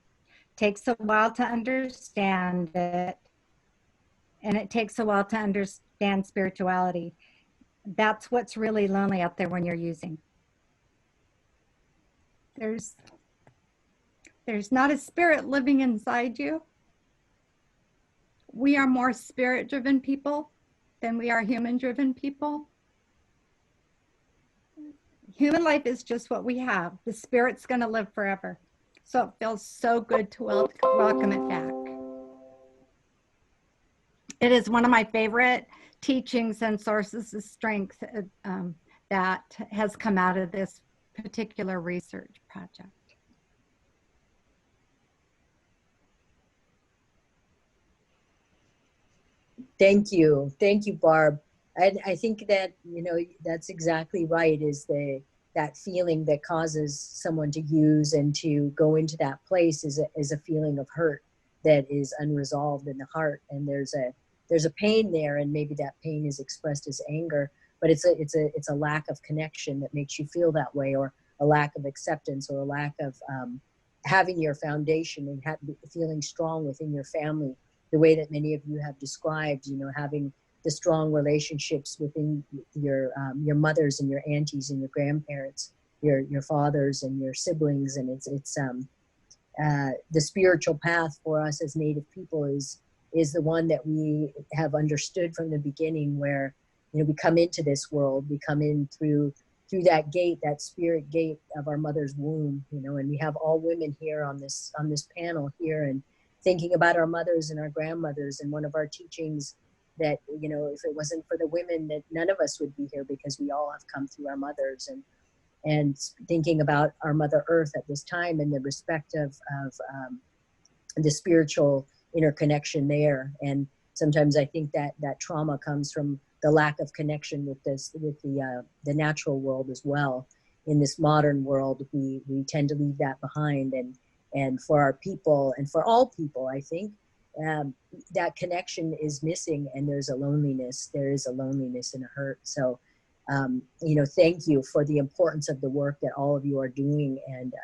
Takes a while to understand it, and it takes a while to understand spirituality. That's what's really lonely out there when you're using. There's not a spirit living inside you. We are more spirit-driven people than we are human-driven people. Human life is just what we have. The spirit's going to live forever. So it feels so good to welcome it back. It is one of my favorite teachings and sources of strength that has come out of this particular research project. Thank you, Barb. I think that, that's exactly right, is that feeling that causes someone to use and to go into that place is a feeling of hurt that is unresolved in the heart, and there's a pain there, and maybe that pain is expressed as anger, but it's a lack of connection that makes you feel that way, or a lack of acceptance, or a lack of having your foundation and feeling strong within your family, the way that many of you have described, having the strong relationships within your mothers and your aunties and your grandparents, your fathers and your siblings. And it's the spiritual path for us as Native people is the one that we have understood from the beginning, where, we come into this world, we come in through that gate, that spirit gate of our mother's womb, and we have all women here on this panel here, and thinking about our mothers and our grandmothers. And one of our teachings that, if it wasn't for the women, that none of us would be here, because we all have come through our mothers, and thinking about our Mother Earth at this time, and the respect of the spiritual interconnection there. And sometimes I think that trauma comes from the lack of connection with the natural world as well. In this modern world, we tend to leave that behind, and for our people, and for all people, I think, that connection is missing, and there's a loneliness. There is a loneliness and a hurt. So, thank you for the importance of the work that all of you are doing, and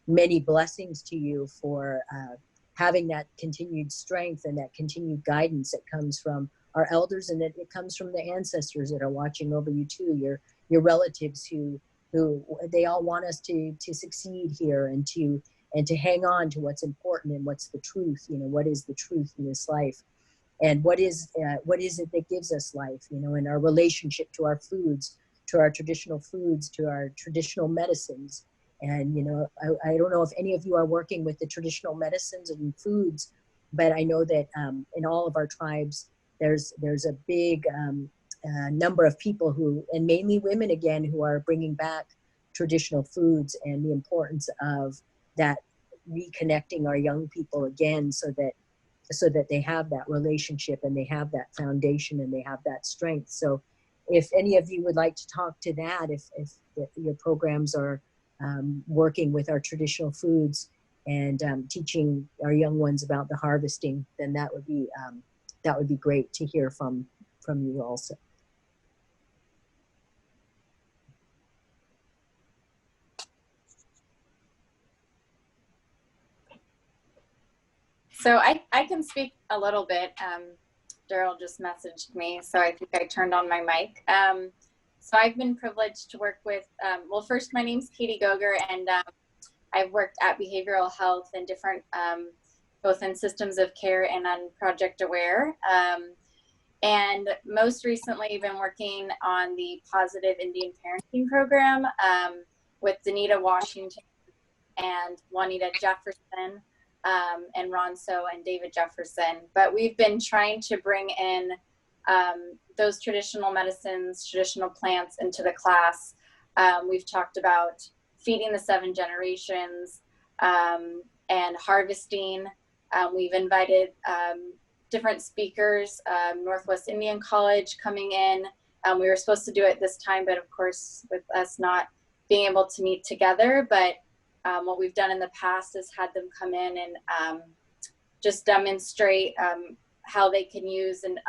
many blessings to you for having that continued strength and that continued guidance that comes from our elders, and that it comes from the ancestors that are watching over you too, your relatives who they all want us to succeed here, and to hang on to what's important and what's the truth. What is the truth in this life, and what is it that gives us life, in our relationship to our foods, to our traditional foods, to our traditional medicines. And, I don't know if any of you are working with the traditional medicines and foods, but I know that in all of our tribes, there's a big number of people who, and mainly women again, who are bringing back traditional foods, and the importance of that, reconnecting our young people again, so that they have that relationship, and they have that foundation, and they have that strength. So if any of you would like to talk to that, if your programs are working with our traditional foods and teaching our young ones about the harvesting, then that would be great to hear from you also. So I can speak a little bit. Daryl just messaged me, so I think I turned on my mic. So I've been privileged to work with, well, first, my name's Katie Goger, and I've worked at behavioral health and different, both in systems of care and on Project Aware. And most recently, I've been working on the Positive Indian Parenting Program with Danita Washington and Juanita Jefferson, and Ron So and David Jefferson. But we've been trying to bring in those traditional medicines, traditional plants into the class. We've talked about feeding the 7 generations and harvesting. We've invited different speakers, Northwest Indian College coming in. We were supposed to do it this time, but of course, with us not being able to meet together, but what we've done in the past is had them come in and just demonstrate how they can use and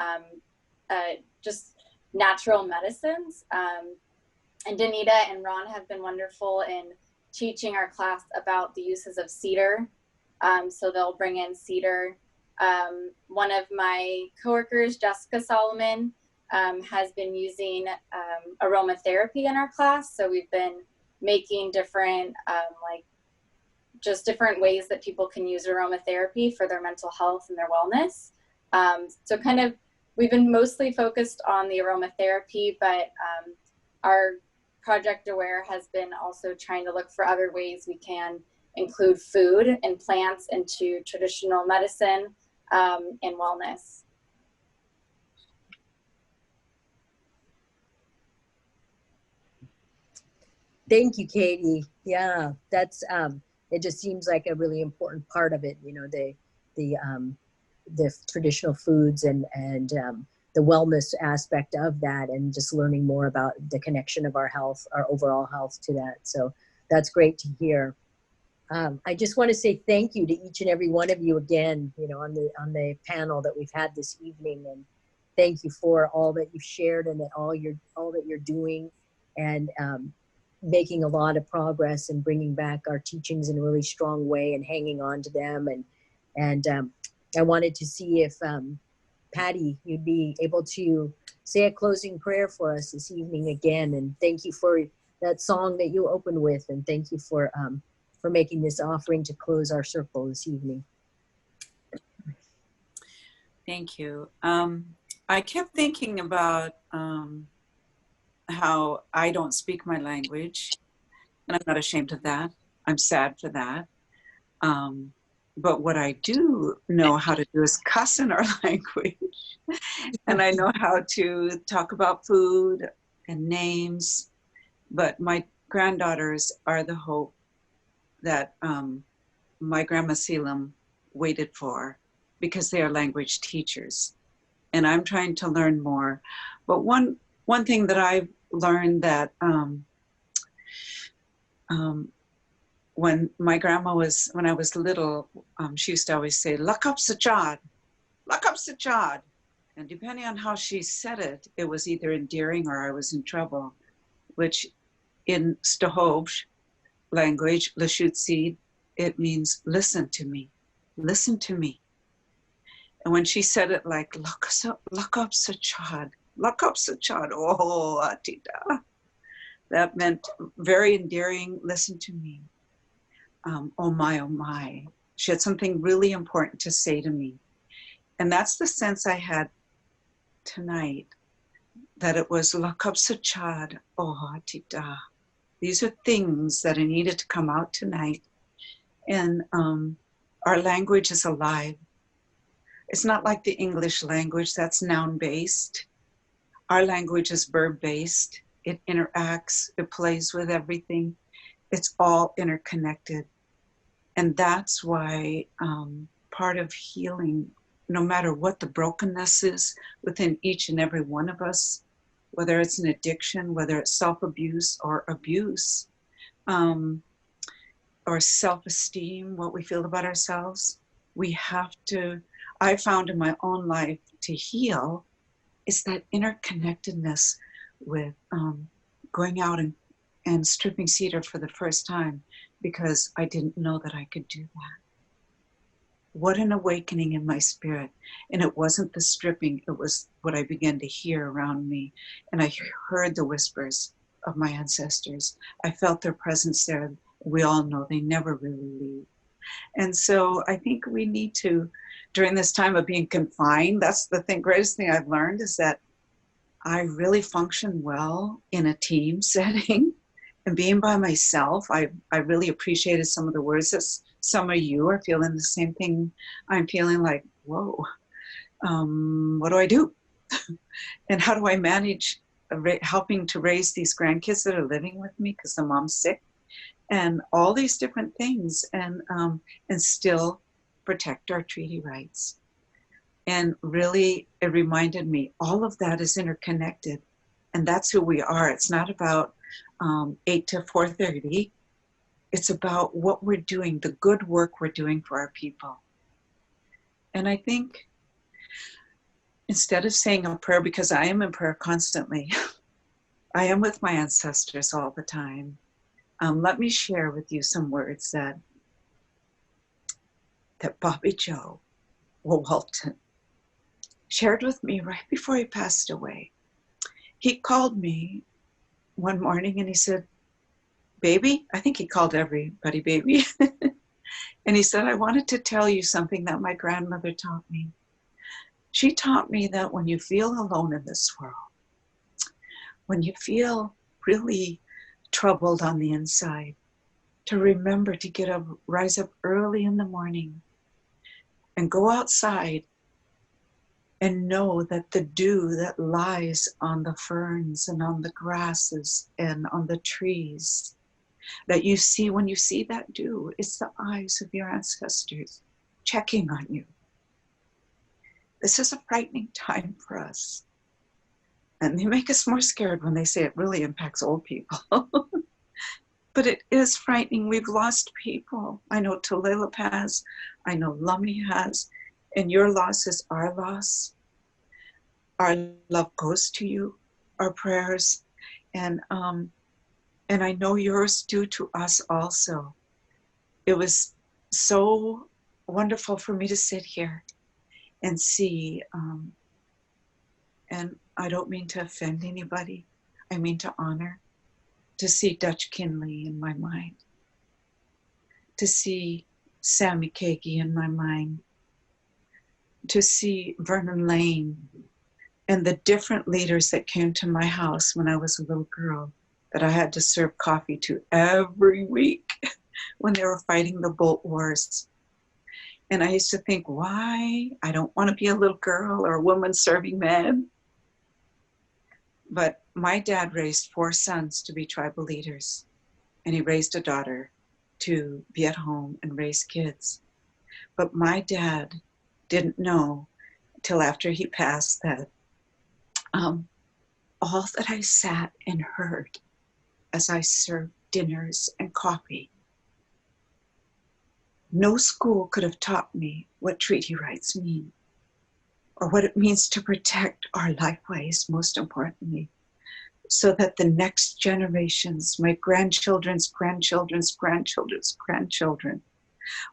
just natural medicines. And Danita and Ron have been wonderful in teaching our class about the uses of cedar. So they'll bring in cedar One of my coworkers, Jessica Solomon, has been using aromatherapy in our class. So we've been making different, just different ways that people can use aromatherapy for their mental health and their wellness. So kind of, we've been mostly focused on the aromatherapy, but our Project Aware has been also trying to look for other ways we can include food and plants into traditional medicine and wellness. Thank you, Katie. Yeah, that's it just seems like a really important part of it, you know, the traditional foods and the wellness aspect of that, and just learning more about the connection of our health, our overall health, to that. So that's great to hear. I just want to say thank you to each and every one of you again, you know, on the panel that we've had this evening, and thank you for all that you've shared and that all that you're doing, and making a lot of progress and bringing back our teachings in a really strong way and hanging on to them. And I wanted to see if Patty, you'd be able to say a closing prayer for us this evening again. And thank you for that song that you opened with, and thank you for making this offering to close our circle this evening. Thank you. I kept thinking about how I don't speak my language, and I'm not ashamed of that. I'm sad for that. But what I do know how to do is cuss in our language. And I know how to talk about food and names. But my granddaughters are the hope that my grandma Selim waited for, because they are language teachers. And I'm trying to learn more. But one thing that I've learned, that when my grandma when I was little, she used to always say, "Lakap Sachad, Lakap Sachad." And depending on how she said it, it was either endearing or I was in trouble, which in Stohovj language, Lashutsi, it means listen to me, listen to me. And when she said it like, "Lakap Sachad, Lakap Sachad," oh, Atita, that meant very endearing, listen to me. Oh my, oh my. She had something really important to say to me. And that's the sense I had tonight, that it was Lakab Sachad, oh Tita. These are things that I needed to come out tonight. And our language is alive. It's not like the English language that's noun-based. Our language is verb-based. It interacts, it plays with everything. It's all interconnected. And that's why part of healing, no matter what the brokenness is within each and every one of us, whether it's an addiction, whether it's self-abuse or abuse, or self-esteem, what we feel about ourselves, we have to, I found in my own life, to heal is that interconnectedness with going out and stripping cedar for the first time, because I didn't know that I could do that. What an awakening in my spirit. And it wasn't the stripping, it was what I began to hear around me. And I heard the whispers of my ancestors. I felt their presence there. We all know they never really leave. And so I think we need to, during this time of being confined, that's the greatest thing I've learned, is that I really function well in a team setting. And being by myself, I really appreciated some of the words that some of you are feeling the same thing. I'm feeling like, whoa, what do I do? And how do I manage helping to raise these grandkids that are living with me because the mom's sick, and all these different things, and still protect our treaty rights. And really, it reminded me, all of that is interconnected, and that's who we are. It's not about 8 to 4:30. It's about what we're doing, the good work we're doing for our people. And I think instead of saying a prayer, because I am in prayer constantly, I am with my ancestors all the time. Let me share with you some words that Bobby Joe Walton shared with me right before he passed away. He called me one morning and he said, "Baby," I think he called everybody baby. And he said, "I wanted to tell you something that my grandmother taught me. She taught me that when you feel alone in this world, when you feel really troubled on the inside, to remember to get up, rise up early in the morning and go outside and know that the dew that lies on the ferns and on the grasses and on the trees that you see, when you see that dew, it's the eyes of your ancestors checking on you." This is a frightening time for us. And they make us more scared when they say it really impacts old people. But it is frightening. We've lost people. I know Tulalip has, I know Lummi has, and your loss is our loss. Our love goes to you, our prayers, and I know yours do to us also. It was so wonderful for me to sit here and see, and I don't mean to offend anybody, I mean to honor, to see Dutch Kinley in my mind, to see Sammy Kagi in my mind, to see Vernon Lane and the different leaders that came to my house when I was a little girl that I had to serve coffee to every week when they were fighting the Bolt Wars. And I used to think, why? I don't want to be a little girl or a woman serving men. But my dad raised 4 sons to be tribal leaders, and he raised a daughter to be at home and raise kids. But my dad didn't know till after he passed that all that I sat and heard as I served dinners and coffee, no school could have taught me what treaty rights mean, or what it means to protect our lifeways, most importantly, so that the next generations, my grandchildren's grandchildren's grandchildren's grandchildren,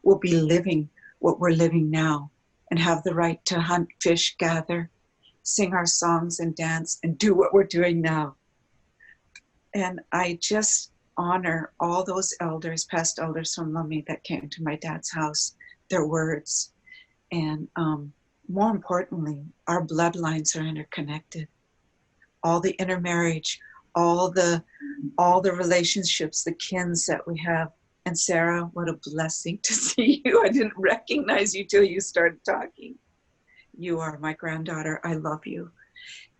will be living what we're living now and have the right to hunt, fish, gather, sing our songs and dance and do what we're doing now. And I just honor all those elders, past elders from Lummi that came to my dad's house, their words. And more importantly, our bloodlines are interconnected. All the intermarriage, all the relationships, the kins that we have. And Sarah, what a blessing to see you. I didn't recognize you till you started talking. You are my granddaughter. I love you.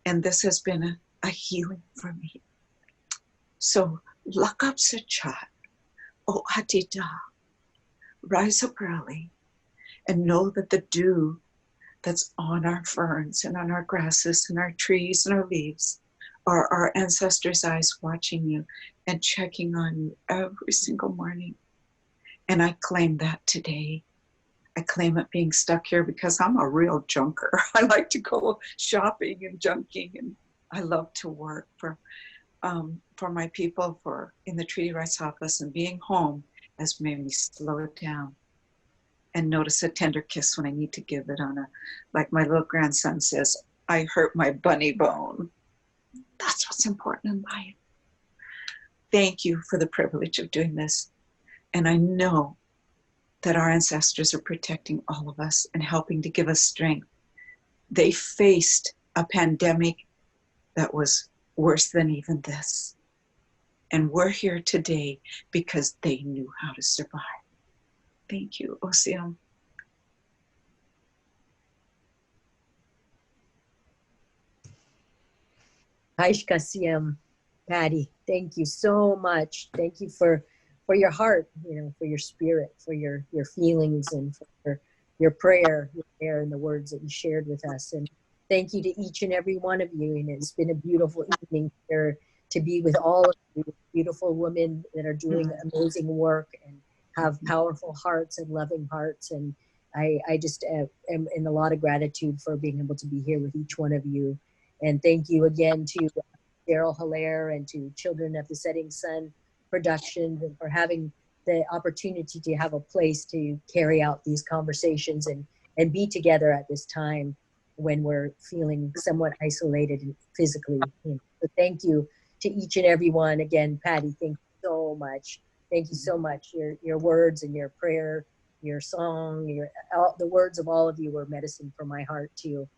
And this has been a healing for me. So, lakap sachat, o atida, rise up early and know that the dew that's on our ferns and on our grasses and our trees and our leaves are our ancestors' eyes watching you and checking on you every single morning. And I claim that today. I claim it being stuck here because I'm a real junker. I like to go shopping and junking, and I love to work for my people, in the Treaty Rights Office, and being home has made me slow it down and notice a tender kiss when I need to give it on like my little grandson says, I hurt my bunny bone. That's what's important in life. Thank you for the privilege of doing this. And I know that our ancestors are protecting all of us and helping to give us strength. They faced a pandemic that was worse than even this. And we're here today because they knew how to survive. Thank you, Ocean. Aishka Siem, Patty, thank you so much. Thank you for your heart, for your spirit, for your feelings, and for your prayer, and the words that you shared with us. And thank you to each and every one of you. And it's been a beautiful evening here to be with all of you, beautiful women that are doing amazing work and have powerful hearts and loving hearts. And I just am in a lot of gratitude for being able to be here with each one of you. And thank you again to Daryl Hilaire and to Children of the Setting Sun Productions, and for having the opportunity to have a place to carry out these conversations and and be together at this time when we're feeling somewhat isolated physically. So thank you to each and every one. Again, Patty, thank you so much. Thank you so much. Your words and your prayer, your song, the words of all of you were medicine for my heart too.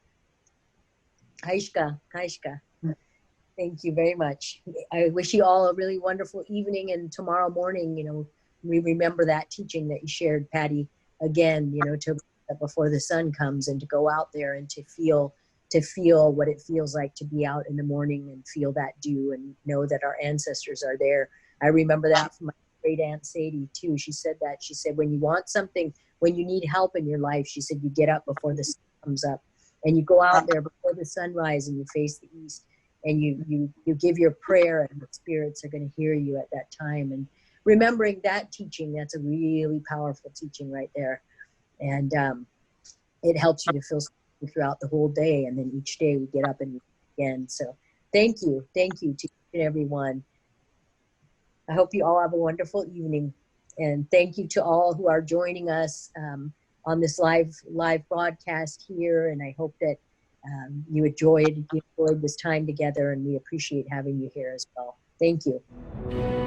Haishka, thank you very much. I wish you all a really wonderful evening, and tomorrow morning, we remember that teaching that you shared, Patty, again, to before the sun comes, and to go out there and to feel what it feels like to be out in the morning and feel that dew and know that our ancestors are there. I remember that from my great aunt Sadie too. She said, when you want something, when you need help in your life, she said, you get up before the sun comes up and you go out there before the sunrise and you face the east and you give your prayer, and the spirits are going to hear you at that time. And remembering that teaching, that's a really powerful teaching right there. And it helps you to feel throughout the whole day. And then each day we get up and again. So thank you to each and everyone. I hope you all have a wonderful evening. And thank you to all who are joining us on this live broadcast here. And I hope that you enjoyed this time together, and we appreciate having you here as well. Thank you.